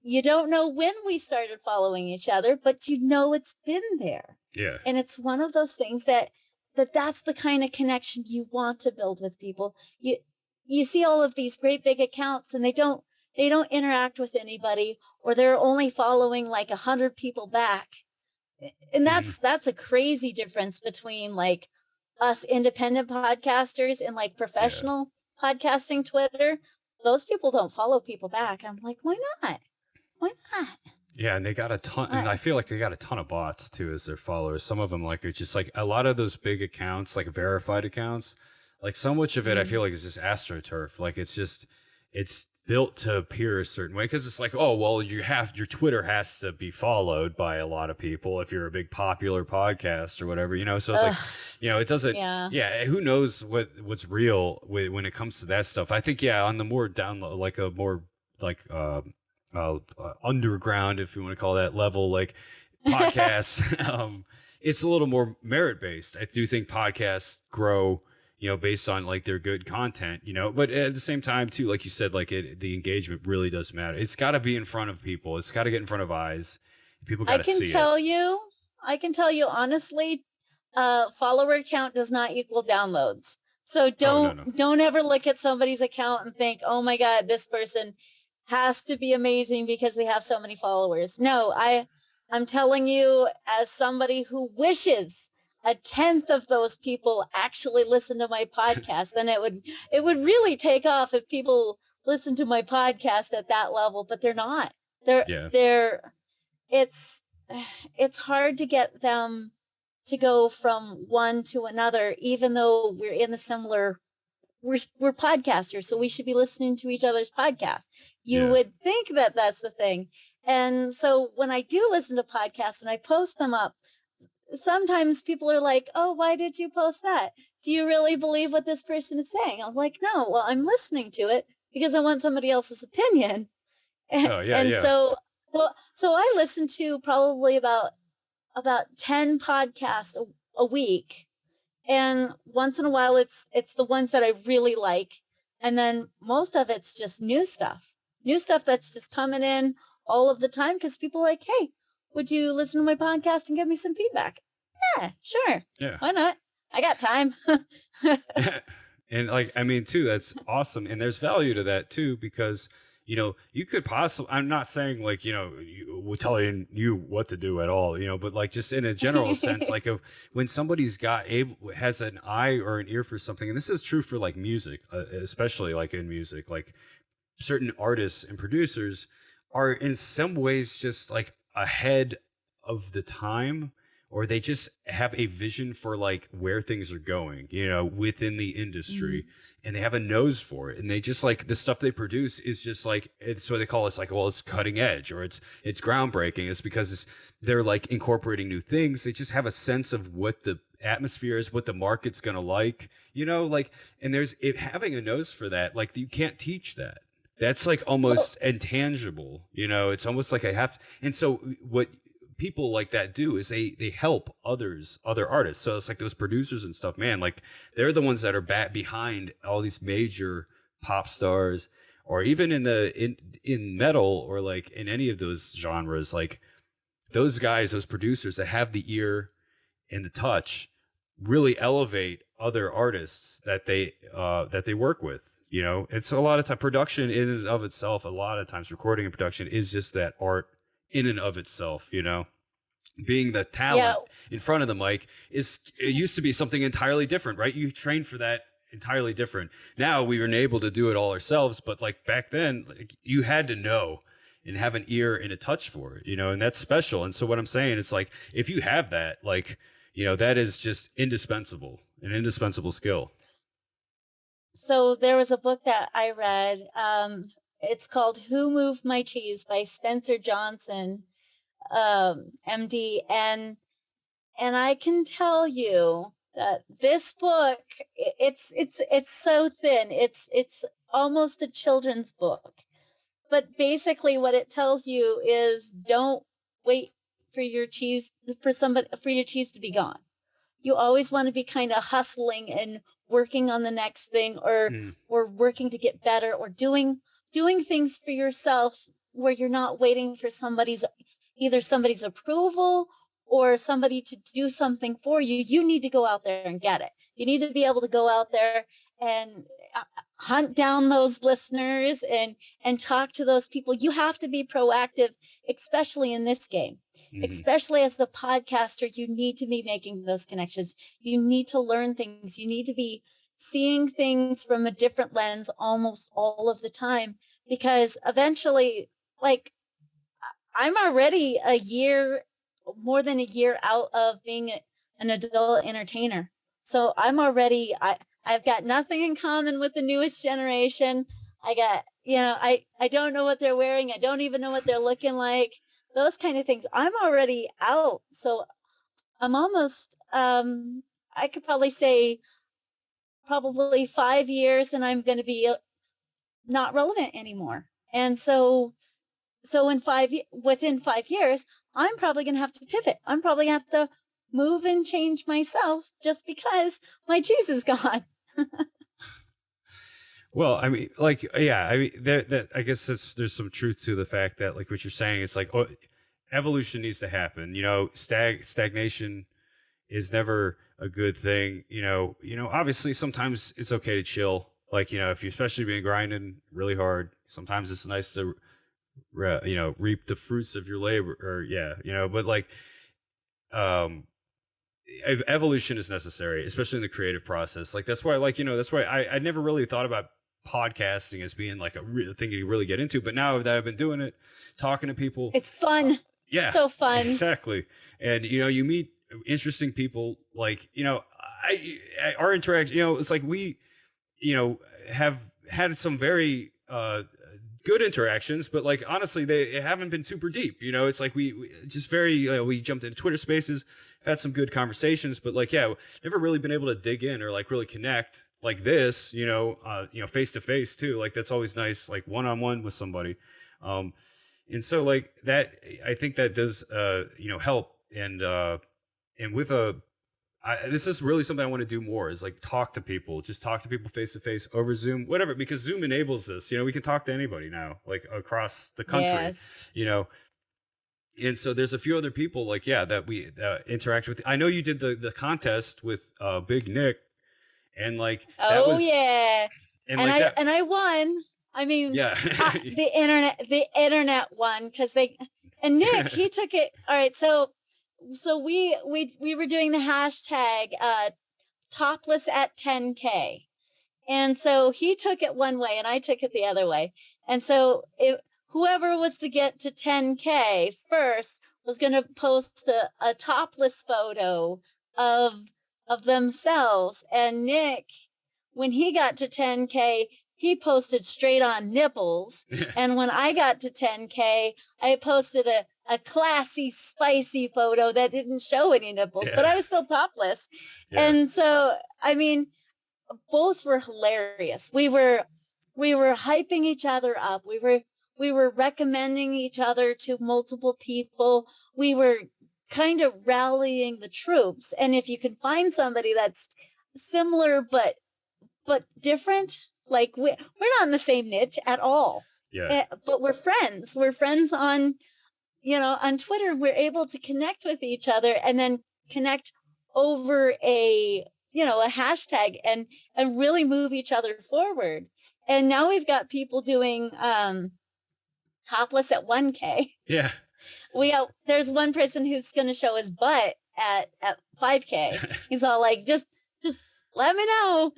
you don't know when we started following each other, but you know it's been there. Yeah. And it's one of those things that's the kind of connection you want to build with people. You see all of these great big accounts and they don't interact with anybody, or they're only following like 100 people back. And Hmm. that's a crazy difference between like us independent podcasters and like Yeah. professional podcasting Twitter. Those people don't follow people back. I'm like, why not? Why not? Yeah, and they got a ton, and I feel like they got a ton of bots too as their followers. Some of them like are just like a lot of those big accounts, like verified accounts. Like so much of it, I Mm. feel like is just astroturf. Like it's built to appear a certain way because it's like, oh well, your Twitter has to be followed by a lot of people if you're a big popular podcast or whatever, you know. So it's like, Ugh, it doesn't. yeah. Yeah, who knows what's real when it comes to that stuff? I think yeah, on the more down like a more like underground, if you want to call that level, like podcasts, it's a little more merit based. I do think podcasts grow, based on like their good content, but at the same time too, like you said, like the engagement really does matter. It's got to be in front of people. It's got to get in front of eyes. People got I to can see it. tell you, I can tell you honestly, follower count does not equal downloads. So Oh, no, no. don't ever look at somebody's account and think, "Oh my God, this person has to be amazing because they have so many followers." No, I'm telling you as somebody who wishes a tenth of those people actually listen to my podcast, then it would really take off if people listen to my podcast at that level, but they're not. Yeah. They're it's it's hard to get them to go from one to another, even though we're in a similar we're podcasters, so we should be listening to each other's podcasts. You Yeah. would think that that's the thing. And so when I do listen to podcasts and I post them up, sometimes people are like, "Oh, why did you post that? Do you really believe what this person is saying?" I'm like, "No, well, I'm listening to it because I want somebody else's opinion." Oh, yeah, And yeah. so I listen to probably about 10 podcasts a week, and once in a while it's the ones that I really like, and then most of it's just new stuff that's just coming in all of the time because people are like, "Hey, would you listen to my podcast and give me some feedback?" Yeah, sure, Yeah. why not? I got time. Yeah. And like, I mean, too, that's awesome. And there's value to that too, because, you could possibly, I'm not saying like, we're telling you what to do at all, but like just in a general sense, like when somebody's has an eye or an ear for something, and this is true for like music, especially like in music, like certain artists and producers are in some ways just like ahead of the time, or they just have a vision for like where things are going, within the industry, Mhm. and they have a nose for it, and they just like the stuff they produce is just like it's what they call it's like, well, it's cutting edge or it's groundbreaking. It's because they're like incorporating new things. They just have a sense of what the atmosphere is, what the market's gonna like, like, and there's it having a nose for that, like you can't teach that. That's like Well, almost intangible, it's almost like I have. And so what people like that do is they help other artists. So it's like those producers and stuff, man, like they're the ones that are behind all these major pop stars, or even in metal, or like in any of those genres, like those guys, those producers that have the ear and the touch really elevate other artists that they work with. It's a lot of time production in and of itself. A lot of times, recording and production is just that art in and of itself. being the Yeah. talent in front of the mic is it used to be something entirely different, right? You trained for that entirely different. Now we were able to do it all ourselves, but like back then, like, you had to know and have an ear and a touch for it, and that's special. And so what I'm saying is like if you have that, like, that is just indispensable, an indispensable skill. So there was a book that I read. It's called Who Moved My Cheese by Spencer Johnson, MD. And I can tell you that this book, it's so thin. It's almost a children's book. But basically what it tells you is don't wait for your cheese for your cheese to be gone. You always want to be kind of hustling and working on the next thing, Mm. or working to get better, or doing things for yourself where you're not waiting for somebody's approval or somebody to do something for you. You need to go out there and get it. You need to be able to go out there and hunt down those listeners and talk to those people. You have to be proactive, especially in this game. Hmm. Especially as the podcaster, you need to be making those connections. You need to learn things. You need to be seeing things from a different lens almost all of the time, because eventually, like, I'm already more than a year out of being an adult entertainer. So I've got nothing in common with the newest generation. I don't know what they're wearing. I don't even know what they're looking like. Those kind of things. I'm already out. So I'm almost, I could probably say probably 5 years and I'm going to be not relevant anymore. And so within 5 years, I'm probably going to have to pivot. I'm probably going to have to move and change myself just because my cheese is gone. Well, I mean, like, yeah, I mean, that I guess there's some truth to the fact that, like, what you're saying, it's like, oh, evolution needs to happen. Stagnation is never a good thing. Obviously, sometimes it's okay to chill. Like, if you especially been grinding really hard, sometimes it's nice to, reap the fruits of your labor, or yeah, but like, um, evolution is necessary, especially in the creative process. Like that's why, like that's why I never really thought about podcasting as being like a real thing you really get into. But now that I've been doing it, talking to people, It's fun. yeah, So fun. exactly. And you meet interesting people. Like our interaction. It's like we you know have had some very good interactions, but like honestly, they haven't been super deep. It's like we just very we jumped into Twitter Spaces, had some good conversations, but like yeah, never really been able to dig in or like really connect like this. Face to face too. Like that's always nice, like one on one with somebody. And so like that, I think that does help. And with this is really something I want to do more is like talk to people, just talk to people face to face over Zoom, whatever, because Zoom enables this. We can talk to anybody now, like across the country, Yes. you know. And so there's a few other people like, yeah, that we interact with. I know you did the contest with Big Nick, and like that Oh was, yeah. and And like I that, and I won. I mean, yeah. the internet won because and Nick, he took it. All right, so we were doing the hashtag topless at 10K. And so he took it one way and I took it the other way. And so whoever was to get to 10K first was going to post a topless photo of themselves. And Nick, when he got to 10K, he posted straight on nipples. And when I got to 10K, I posted a classy, spicy photo that didn't show any nipples, but Yeah, I was still topless. yeah, And so, I mean, both were hilarious. We were hyping each other up. We were recommending each other to multiple people. We were kind of rallying the troops. And if you can find somebody that's similar but different, like we're not in the same niche at all. yeah, But we're friends. We're friends on Twitter. We're able to connect with each other and then connect over a hashtag and really move each other forward. And now we've got people doing topless at 1K. yeah. there's one person who's going to show his butt at 5K. He's all like, just let me know.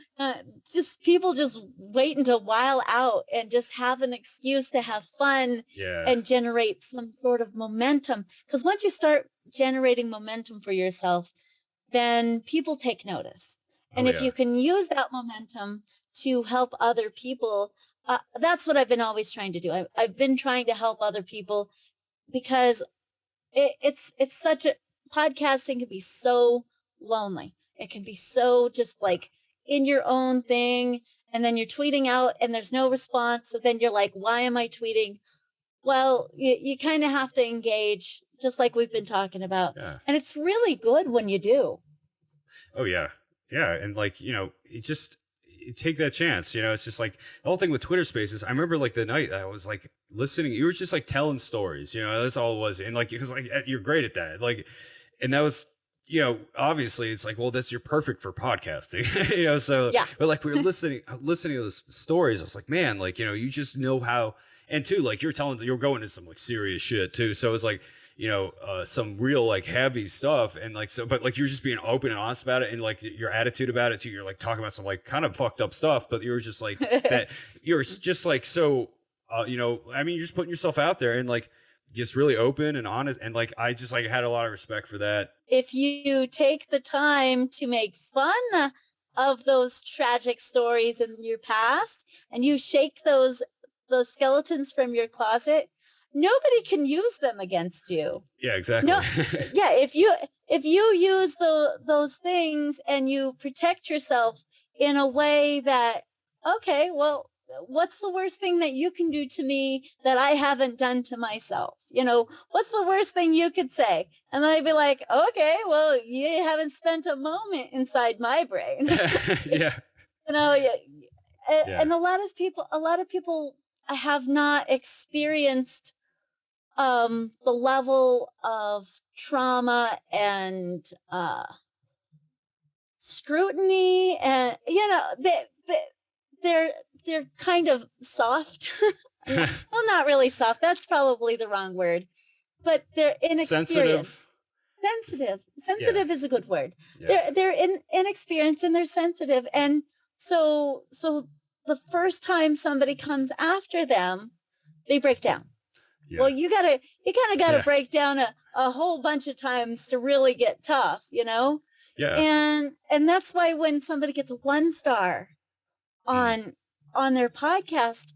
Just people just waiting to while out and just have an excuse to have fun Yeah. and generate some sort of momentum. Because once you start generating momentum for yourself, then people take notice. Oh And if yeah. you can use that momentum to help other people, that's what I've been always trying to do. I've been trying to help other people because it's such a podcasting can be so lonely. It can be so just Yeah. like in your own thing, and then you're tweeting out and there's no response. So then you're like, why am I tweeting? Well, you kind of have to engage, just like we've been talking about. Yeah. And it's really good when you do. Oh yeah, yeah, and like you take that chance. It's just like the whole thing with Twitter Spaces. I remember like the night I was like listening. You were just like telling stories. That's all it was. And like because like you're great at that. Like, and that was obviously it's like well that's you're perfect for podcasting. So Yeah. but like we were listening to those stories. I was like man like you just know how. And too like you're going into some like serious shit too. So it's like some real like heavy stuff and like so but like you're just being open and honest about it and like your attitude about it too. You're like talking about some like kind of fucked up stuff, but you're just like that you're just like so I mean you're just putting yourself out there and like just really open and honest and like I just like had a lot of respect for that. If you take the time to make fun of those tragic stories in your past and you shake those skeletons from your closet, nobody can use them against you. Yeah, exactly. No, yeah, if you use those things and you protect yourself in a way that, okay, well, what's the worst thing that you can do to me that I haven't done to myself? What's the worst thing you could say? And then I'd be like, okay, well, you haven't spent a moment inside my brain. Yeah. Yeah, Yeah. and a lot of people have not experienced the level of trauma and scrutiny, and they're they're kind of soft. Well, not really soft, that's probably the wrong word, but they're inexperienced. Sensitive. Yeah. Sensitive is a good word. Yeah. They're inexperienced and they're sensitive, and so the first time somebody comes after them, they break down. Yeah. Well, you kind of gotta Yeah. break down a whole bunch of times to really get tough. Yeah. And that's why when somebody gets 1 star Mhm. on their podcast,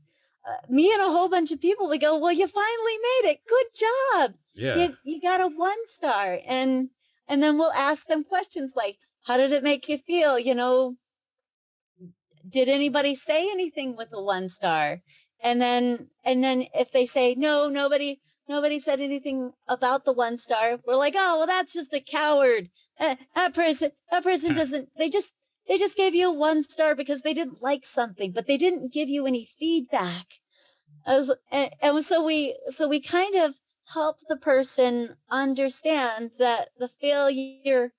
me and a whole bunch of people would go, well, you finally made it. Good job. Yeah. You got a 1 star. And then we'll ask them questions like, how did it make you feel? Did anybody say anything with a 1 star? And then if they say no, nobody said anything about the 1 star, we're like, oh well, that's just a coward. That person doesn't. They just gave you a 1 star because they didn't like something, but they didn't give you any feedback. And so we kind of help the person understand that the failure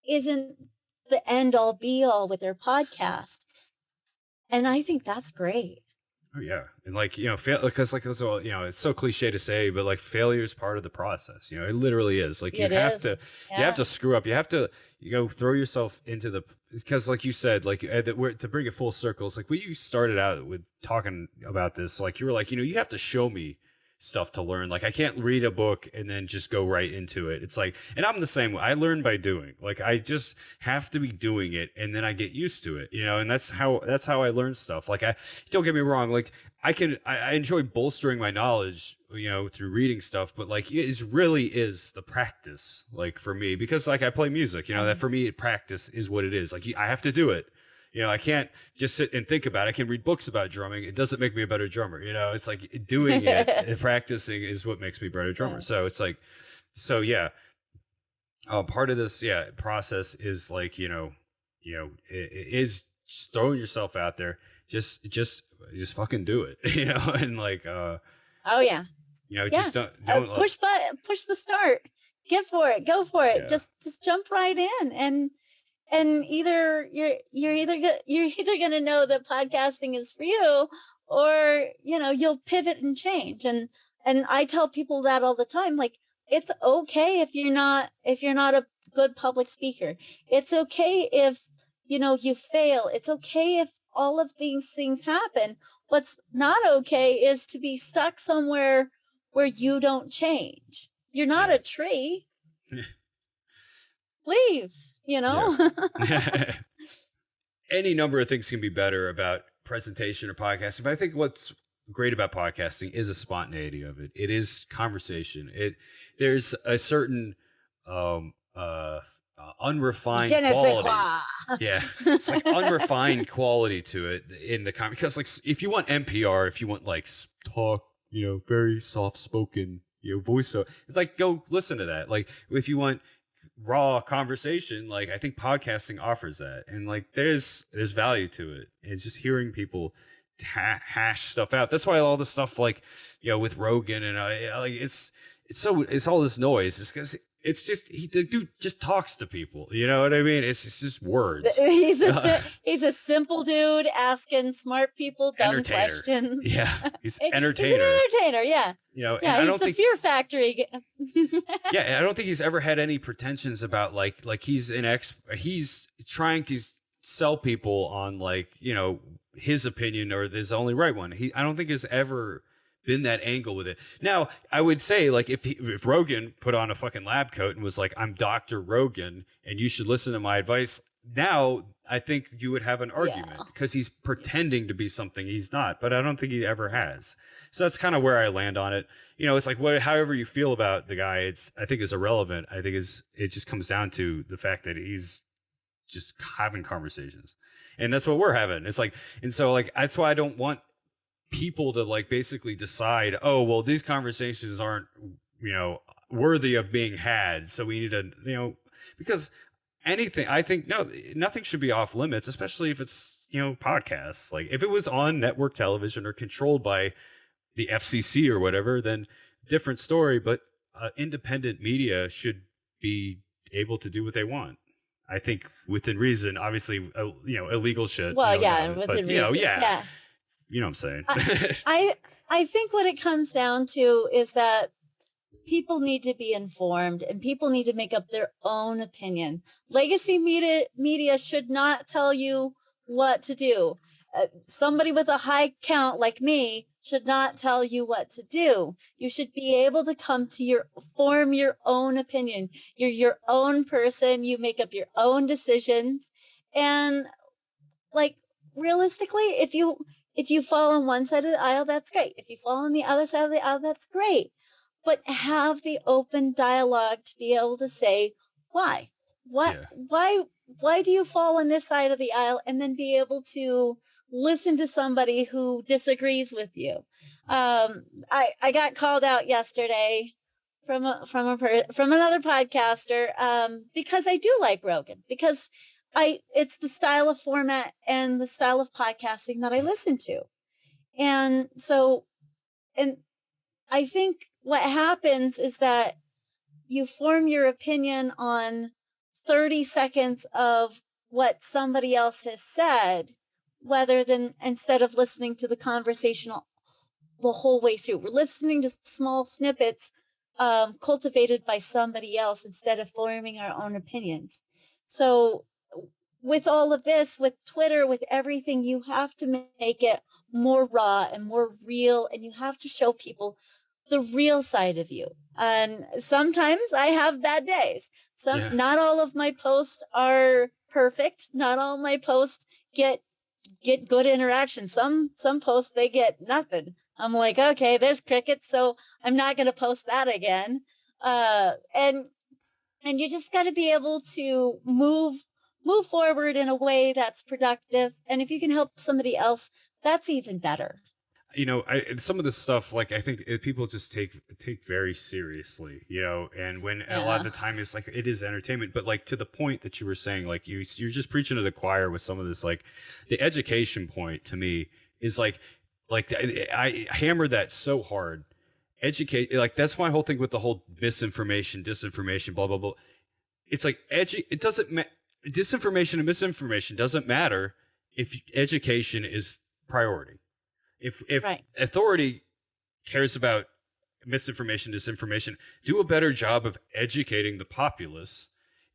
isn't the end all be all with their podcast. And I think that's great. Oh yeah, and like fail because like so it's so cliche to say, but like failure is part of the process. It literally is. Like It is. you have Yeah. to screw up. You have to throw yourself into the because like you said, like to bring it full circle. It's like we started out with talking about this. Like you were like you have to show me stuff to learn. Like I can't read a book and then just go right into it. It's like, and I'm the same way. I learn by doing. Like I just have to be doing it, and then I get used to it. And that's how I learn stuff. Like I don't get me wrong. Like I enjoy bolstering my knowledge, through reading stuff, but like really is the practice, like for me, because like I play music, that Um, for me, practice is what it is. Like I have to do it. I can't just sit and think about it. I can read books about drumming. It doesn't make me a better drummer. It's like doing it and practicing is what makes me a better drummer. yeah. So it's like, so yeah, part of this, yeah, process is like, it is just throwing yourself out there. Just fucking do it, and like, Oh yeah. Yeah. just don't Push the start. Get for it. Go for it. yeah, Just jump right in, and either you're either going to know that podcasting is for you, or you'll pivot and change. And I tell people that all the time, like, it's okay if you're not a good public speaker. It's okay if, you know, you fail. It's okay if all of these things happen. What's not okay is to be stuck somewhere where you don't change. You're not Yeah. a tree. Leave, you know? Yeah. Any number of things can be better about presentation or podcasting, but I think what's great about podcasting is the spontaneity of it. It is conversation. There's a certain um unrefined Je ne sais quality. quoi. Yeah, it's like unrefined quality to it in the because like if you want NPR, if you want like talk, you know, very soft spoken, you know, voice, so it's like go listen to that. Like if you want raw conversation, like I think podcasting offers that, and like there's value to it. It's just hearing people hash stuff out. That's why all the stuff like, you know, with Rogan and like it's all this noise. It's because it's just the dude just talks to people. You know what I mean? It's just words. He's a simple dude asking smart people dumb Entertainer. questions. Yeah, he's He's entertainer. an entertainer, yeah. You know, and Yeah, I he's don't the think Fear Factory. yeah, and I don't think he's ever had any pretensions about like he's he's trying to sell people on like, you know, his opinion or there's only right one. I don't think has ever been that angle with it. Now, I would say like if Rogan put on a fucking lab coat and was like, I'm Dr. Rogan and you should listen to my advice, now I think you would have an argument because he's pretending to be something he's not, but I don't think he ever has. So that's kind of where I land on it. You know, it's like however you feel about the guy, I think is irrelevant. I think it just comes down to the fact that he's just having conversations, and that's what we're having. It's like, and so like that's why I don't want people to like basically decide, oh well, these conversations aren't, you know, worthy of being had, so we need to, you know, because anything, I think nothing should be off limits, especially if it's, you know, podcasts. Like if it was on network television or controlled by the FCC or whatever, then different story. But independent media should be able to do what they want. I think within reason. Obviously, you know, illegal shit. Well, you know, yeah, no, within but reason. you know, Yeah. You know what I'm saying? I think what it comes down to is that people need to be informed and people need to make up their own opinion. Legacy media should not tell you what to do. Somebody with a high count like me should not tell you what to do. You should be able to form your own opinion. You're your own person. You make up your own decisions. And like realistically, if you fall on one side of the aisle, that's great. If you fall on the other side of the aisle, that's great. But have the open dialogue to be able to say why. Why do you fall on this side of the aisle, and then be able to listen to somebody who disagrees with you. I got called out yesterday from another podcaster because I do like Rogan, because it's the style of format and the style of podcasting that I listen to. And so, and I think what happens is that you form your opinion on 30 seconds of what somebody else has said, instead of listening to the conversation the whole way through. We're listening to small snippets cultivated by somebody else instead of forming our own opinions. So with all of this, with Twitter, with everything, you have to make it more raw and more real, and you have to show people the real side of you. And sometimes I have bad days. Not all of my posts are perfect. Not all my posts get good interaction. Some posts, they get nothing. I'm like, okay, there's crickets, so I'm not going to post that again. And you just got to be able to move forward in a way that's productive. And if you can help somebody else, that's even better. You know, some of this stuff, like I think people just take very seriously, you know, and when a lot of the time it's like it is entertainment, but like to the point that you were saying, like you're just preaching to the choir with some of this. Like the education point to me is like I hammered that so hard. Educate, like that's my whole thing with the whole misinformation, disinformation, blah blah blah. It's like it doesn't disinformation and misinformation doesn't matter if education is priority. If right. authority cares about misinformation, disinformation. Do a better job of educating the populace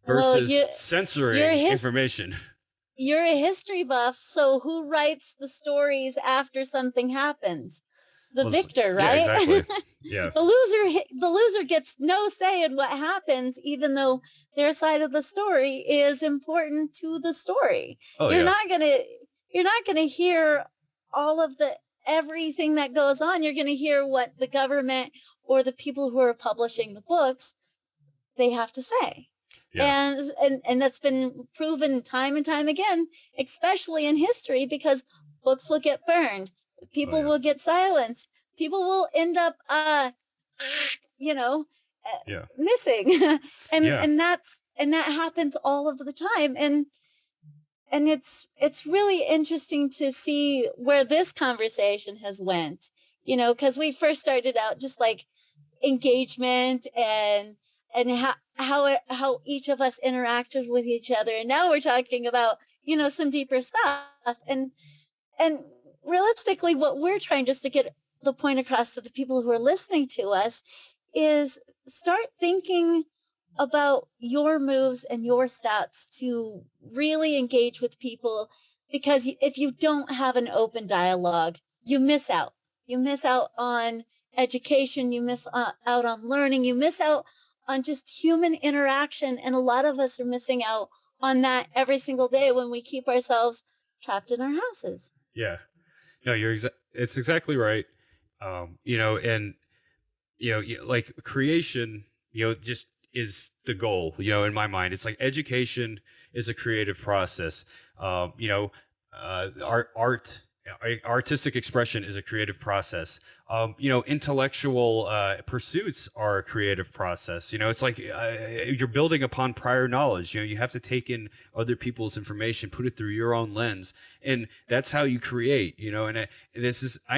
Well, versus you're a censoring information. you're a history buff, so who writes the stories after something happens? The victor, Yeah, right? exactly. Yeah. The loser gets no say in what happens, even though their side of the story is important to the story. Oh You're yeah. not gonna you're not gonna hear all of the everything that goes on. You're gonna hear what the government or the people who are publishing the books they have to say. Yeah. And that's been proven time and time again, especially in history, because books will get burned, Oh people yeah. will get silenced, people will end up you know Yeah. missing. Yeah. And that happens all of the time. And it's really interesting to see where this conversation has went, because we first started out just like engagement and how each of us interacted with each other, and now we're talking about some deeper stuff. And realistically, what we're trying just to get the point across to the people who are listening to us is start thinking about your moves and your steps to really engage with people, because if you don't have an open dialogue, you miss out. You miss out on education, you miss out on learning, you miss out on just human interaction. And a lot of us are missing out on that every single day when we keep ourselves trapped in our houses. Yeah. No, it's exactly right. And like creation, just is the goal, in my mind. It's like education is a creative process. Art, artistic expression is a creative process. Intellectual pursuits are a creative process. It's like you're building upon prior knowledge. You have to take in other people's information, put it through your own lens, and that's how you create. I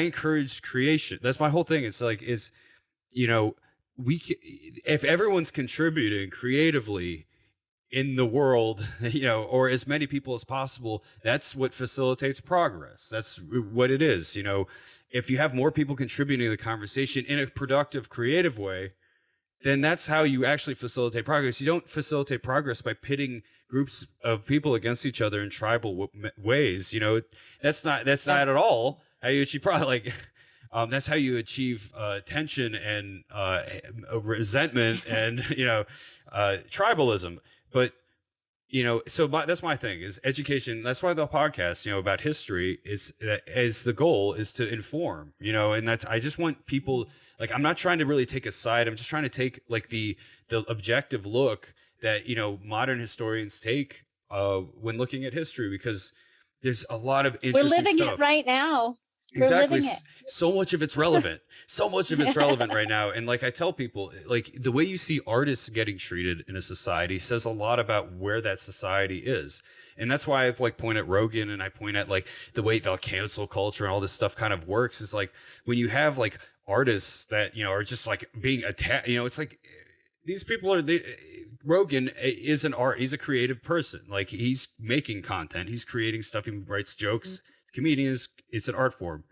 encourage creation. That's my whole thing. It's like you know, if everyone's contributing creatively in the world, or as many people as possible, that's what facilitates progress. That's what it is. If you have more people contributing to the conversation in a productive, creative way, then that's how you actually facilitate progress. You don't facilitate progress by pitting groups of people against each other in tribal ways. That's not at all how you achieve progress. Like, that's how you achieve tension and resentment and tribalism. But that's my thing is education. That's why the podcast, about history is the goal is to inform, and I just want people, like, I'm not trying to really take a side. I'm just trying to take like the objective look that, modern historians take when looking at history, because there's a lot of We're interesting living it stuff. right now. We're Exactly. living it. So much of it's relevant. So much of it's relevant right now. And like I tell people, like the way you see artists getting treated in a society says a lot about where that society is. And that's why I've like point at Rogan, and I point at like the way the cancel culture and all this stuff kind of works is like when you have like artists that, are just like being attacked, it's like these people Rogan is an art. He's a creative person. Like he's making content. He's creating stuff. He writes jokes. Comedians, it's an art form.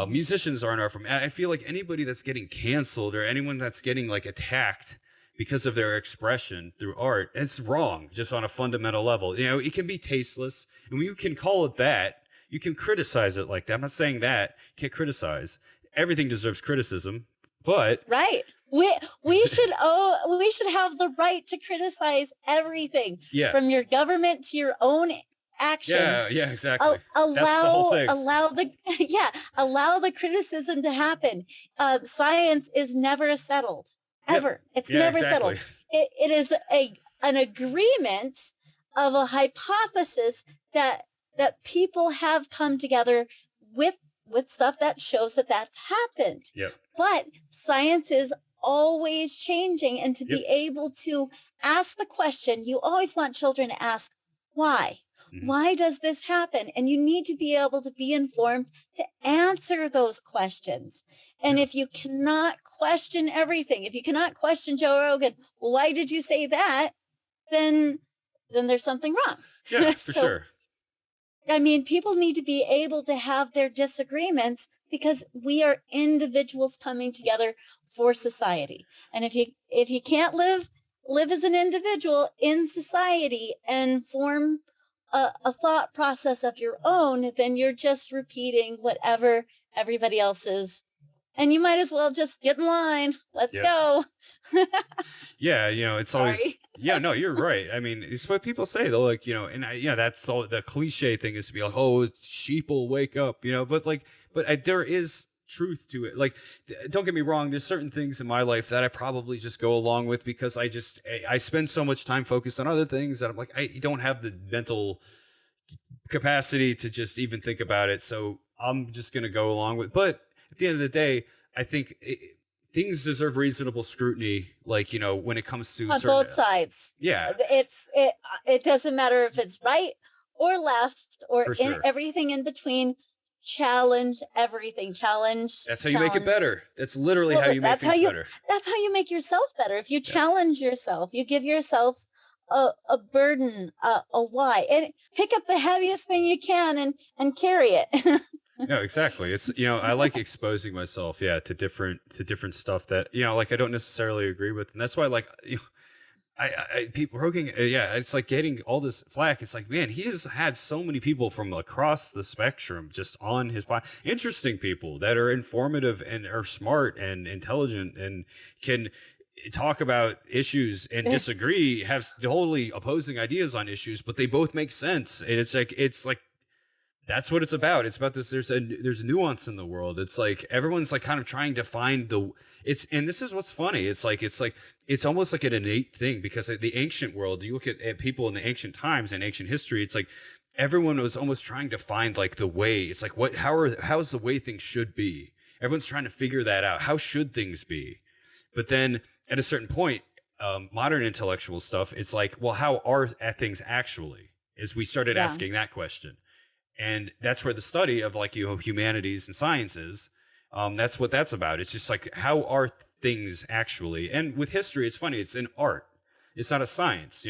Musicians are an art form. And I feel like anybody that's getting canceled or anyone that's getting like attacked because of their expression through art, it's wrong just on a fundamental level. It can be tasteless, and you can call it that. You can criticize it like that. I'm not saying that. You can't criticize. Everything deserves criticism, but Right. We should have the right to criticize everything, yeah, from your government to your own actions. yeah, exactly. That's the whole thing. Allow the yeah, allow the criticism to happen. Science is never settled, Yep. ever. It's Yeah, never settled. exactly. It is an agreement of a hypothesis that people have come together with stuff that shows that that's happened. Yep. But science is always changing, and to Yep. be able to ask the question, you always want children to ask why. Mhm. Why does this happen? And you need to be able to be informed to answer those questions. And Yeah. if you cannot question everything, if you cannot question Joe Rogan, well, why did you say that? Then there's something wrong. Yeah, for So sure. I mean, people need to be able to have their disagreements because we are individuals coming together for society. And if you can't live as an individual in society and form a thought process of your own, then you're just repeating whatever everybody else is. And you might as well just get in line. Let's Yep. go. Yeah, it's always Sorry. yeah, no, you're right. I mean, it's what people say though, like, and that's all the cliche thing is to be like, oh, sheep will wake up, but like, there is truth to it. Like, don't get me wrong, there's certain things in my life that I probably just go along with because I spend so much time focused on other things that I'm like, I don't have the mental capacity to just even think about it. So I'm just going to go along with. But at the end of the day, I think things deserve reasonable scrutiny. Like when it comes to On certain, both sides. yeah, It doesn't matter if it's right or left or for in sure. everything in between. Challenge everything. Challenge, That's how you make it challenge. better. That's literally Well, how you make things better. that's how you make yourself better. If you Yeah. challenge yourself, you give yourself a burden, a why, and pick up the heaviest thing you can and carry it. No, exactly. It's I like exposing myself, yeah, to different stuff that like I don't necessarily agree with, and that's why like I people Rogan, yeah, it's like getting all this flack. It's like, man, he has had so many people from across the spectrum just on his interesting people that are informative and are smart and intelligent and can talk about issues and disagree, have totally opposing ideas on issues, but they both make sense. And it's like that's what it's about. It's about this. There's nuance in the world. It's like everyone's like kind of trying to find and this is what's funny. It's almost like an innate thing because the ancient world, you look at people in the ancient times and ancient history, it's like everyone was almost trying to find like the way. It's like how's the way things should be? Everyone's trying to figure that out. How should things be? But then at a certain point, modern intellectual stuff, it's like, well, how are things actually? As we started Yeah. asking that question. And that's where the study of like humanities and sciences, that's what that's about. It's just like how are things actually? And with history, it's funny. It's an art. It's not a science.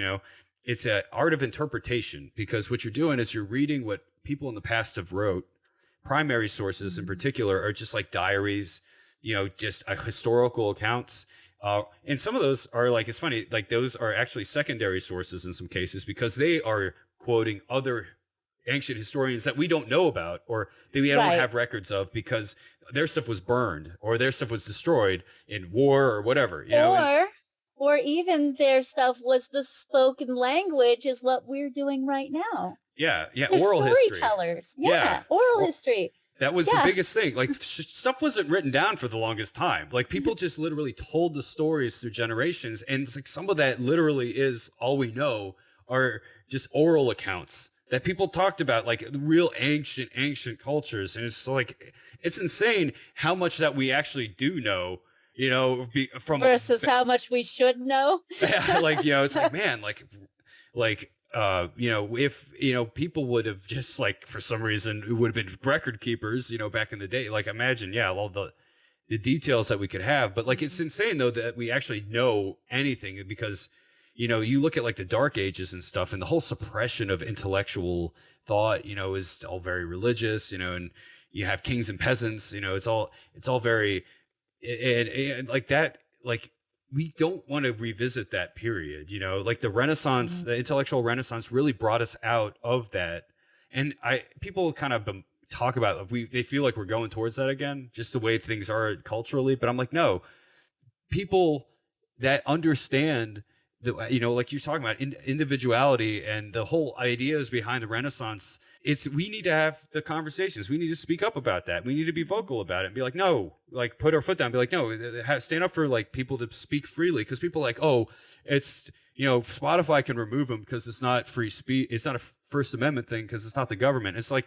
It's an art of interpretation because what you're doing is you're reading what people in the past have wrote. Primary sources in Mhm. particular are just like diaries, just historical accounts. And some of those are like, it's funny, like those are actually secondary sources in some cases because they are quoting other ancient historians that we don't know about or that we don't Right. have records of because their stuff was burned or their stuff was destroyed in war or whatever, and Or or even their stuff was the spoken language is what we're doing right now. yeah, yeah, They're oral history. storytellers. Yeah. Yeah, oral Or, history. that was the Yeah. biggest thing. Like stuff wasn't written down for the longest time. Like people just literally told the stories through generations. And it's like some of that literally is all we know are just oral accounts that people talked about, like the real ancient cultures. And it's like, it's insane how much that we actually do know, from Versus how much we should know. like, it's like, man, if people would have just like for some reason who would have been record keepers back in the day, like imagine, yeah, all the details that we could have, but like it's Mhm. insane though that we actually know anything because you look at like the dark ages and stuff and the whole suppression of intellectual thought is all very religious, and you have kings and peasants, it's all very and like that, like we don't want to revisit that period, like the Renaissance, Mhm. the intellectual Renaissance really brought us out of that. And people kind of talk about they feel like we're going towards that again, just the way things are culturally. But I'm like, no, people that understand like you're talking about individuality and the whole ideas behind the Renaissance, it's we need to have the conversations, we need to speak up about that, we need to be vocal about it and be like, no, like put our foot down, be like, no, stand up for like people to speak freely, because people are like, oh, it's Spotify can remove them because it's not free speech, it's not a First Amendment thing because it's not the government. It's like,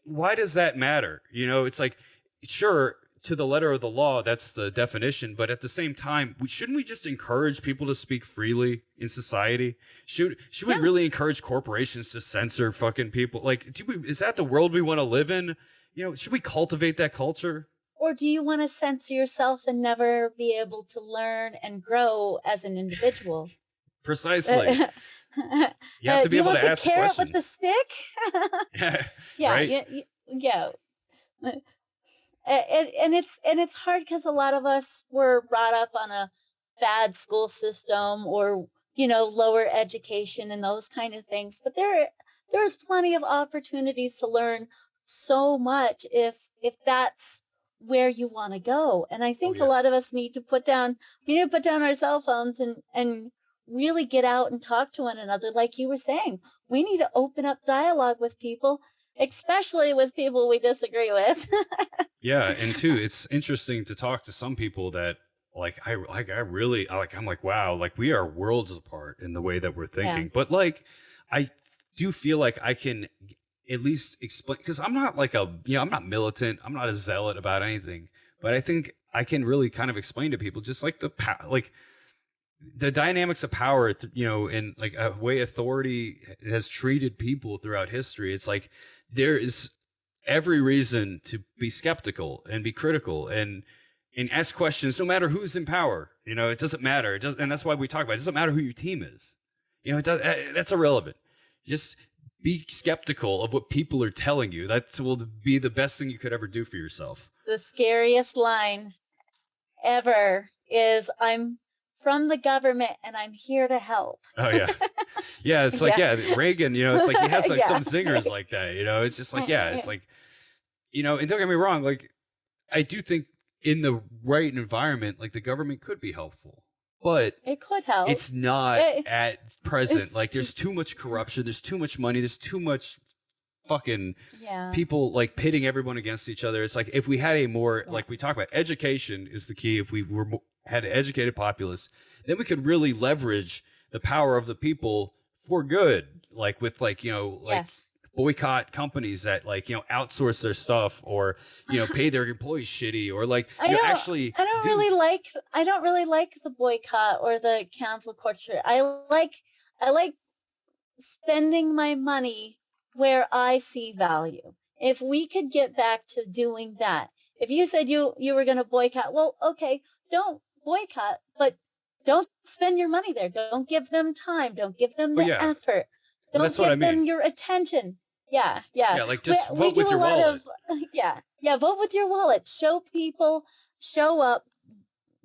why does that matter? It's like, sure, to the letter of the law, that's the definition. But at the same time, shouldn't we just encourage people to speak freely in society? Should we Yeah. really encourage corporations to censor fucking people? Like, is that the world we want to live in? Should we cultivate that culture? Or do you want to censor yourself and never be able to learn and grow as an individual? Precisely. You have to Do be you able want to the ask the carrot with question. the stick? Yeah, Yeah, right. yeah, yeah. And it's hard because a lot of us were brought up on a bad school system, or lower education and those kind of things, but there's plenty of opportunities to learn so much if that's where you want to go. And I Oh think a yeah. lot of us need to put down our cell phones and really get out and talk to one another. Like you were saying, we need to open up dialogue with people, especially with people we disagree with. Yeah, and two, it's interesting to talk to some people that I really I'm like, wow, like we are worlds apart in the way that we're Yeah. thinking. But like I do feel like I can at least explain, because I'm not like I'm not militant, I'm not a zealot about anything, but I think I can really kind of explain to people just like like the dynamics of power, and like a way authority has treated people throughout history. It's like there is every reason to be skeptical and be critical and ask questions, no matter who's in power. It doesn't matter. It does, and that's why we talk about it. It doesn't matter who your team is. It does. That's irrelevant. Just be skeptical of what people are telling you. That will be the best thing you could ever do for yourself. The scariest line ever is, "I'm from the government and I'm here to help." Oh yeah. Yeah, it's like, Yeah. yeah, Reagan, it's like he has like Yeah. some zingers like that, it's just like, yeah, it's like, and don't get me wrong, like I do think in the right environment, like the government could be helpful, but It could help. it's not It, at present. it's Like there's too much corruption, there's too much money, there's too much fucking yeah. people like pitting everyone against each other. It's like if we had a more, Yeah. like we talk about, education is the key. If we had an educated populace, then we could really leverage the power of the people for good, like with like like Yes. boycott companies that like outsource their stuff, or pay their employees shitty, or like I don't actually I don't do. really like I don't really like the boycott or the cancel culture. I like spending my money where I see value. If we could get back to doing that. If you said you were going to boycott, well, okay, don't boycott, but don't spend your money there. Don't give them time. Don't give them Oh the yeah, effort. well, Don't that's what I give them mean. your attention. Yeah, yeah. Yeah, like We just we vote do with a your lot of wallet. yeah, yeah, vote with your wallet. Show people, show up,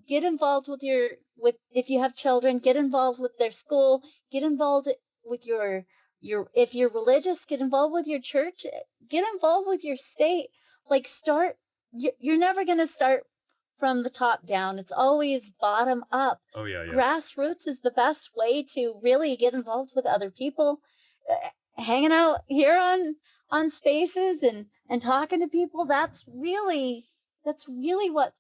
get involved with if you have children, get involved with their school, get involved with your if you're religious, get involved with your church, get involved with your state. Like start you're never going to start from the top down. It's always bottom up. Oh yeah, yeah. Grassroots is the best way to really get involved with other people. Hanging out here on spaces and talking to people, that's really what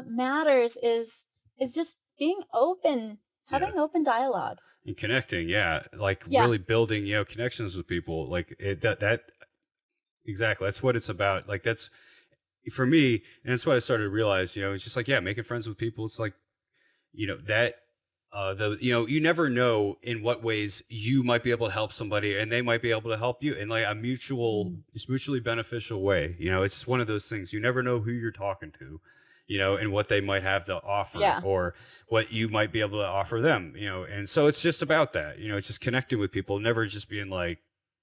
matters is just being open, Yeah, having open dialogue. and connecting, yeah, like Yeah. really building connections with people, like that exactly, that's what it's about. Like that's for me, and that's what I started to realize. It's just like, yeah, making friends with people. It's like, that the you never know in what ways you might be able to help somebody, and they might be able to help you in like a Mm. just mutually beneficial way. It's just one of those things. You never know who you're talking to, and what they might have to offer, Yeah. or what you might be able to offer them, and so it's just about that. It's just connecting with people, never just being like,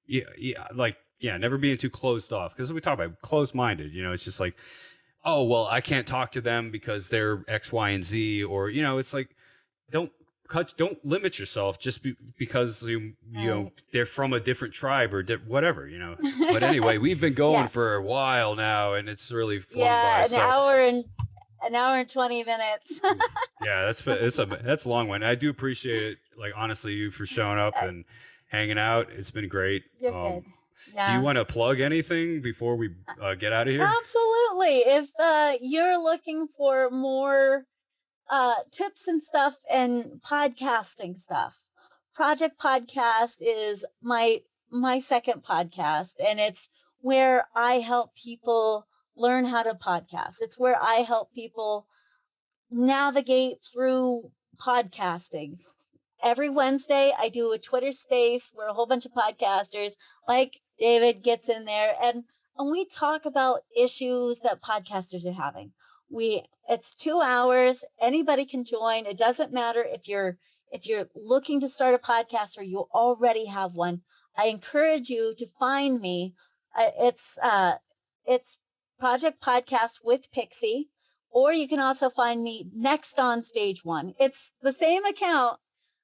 yeah, yeah, like, yeah, never being too closed off, because we talk about closed minded. It's just like, oh well, I can't talk to them because they're X, Y, and Z, or it's like, don't don't limit yourself just because Right. they're from a different tribe or whatever. But anyway, we've been going Yeah. for a while now, and it's really flown by. Yeah, an So hour and an hour and 20 minutes. yeah, that's a long one. I do appreciate it, like honestly, you for showing up Uh, and hanging out. It's been great. You're good. Do you Yeah. want to plug anything before we get out of here? Absolutely. If you're looking for more tips and stuff and podcasting stuff, Project Podcast is my second podcast, and it's where I help people learn how to podcast. It's where I help people navigate through podcasting. Every Wednesday, I do a Twitter space where a whole bunch of podcasters like David gets in there, and we talk about issues that podcasters are having. It's 2 hours. Anybody can join. It doesn't matter if you're looking to start a podcast or you already have one, I encourage you to find me. It's Project Podcast with Pixie, or you can also find me next on Stage One. It's the same account,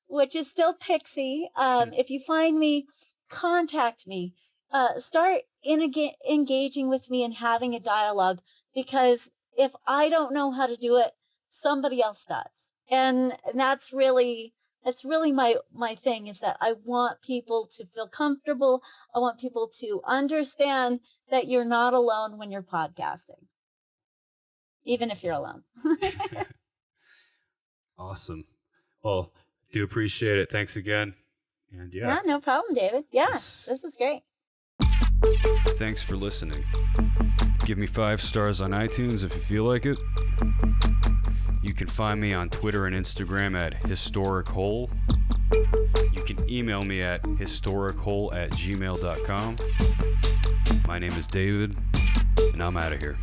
which is still Pixie. If you find me, contact me. Start engaging with me and having a dialogue, because if I don't know how to do it, somebody else does. And that's really my thing, is that I want people to feel comfortable. I want people to understand that you're not alone when you're podcasting, even if you're alone. Awesome. Well, do appreciate it. Thanks again. And Yeah, no problem, David. Yeah, this is great. Thanks for listening. Give me 5 stars on iTunes if you feel like it. You can find me on Twitter and Instagram at HistoricHole. You can email me at HistoricHole@gmail.com. My name is David, and I'm out of here.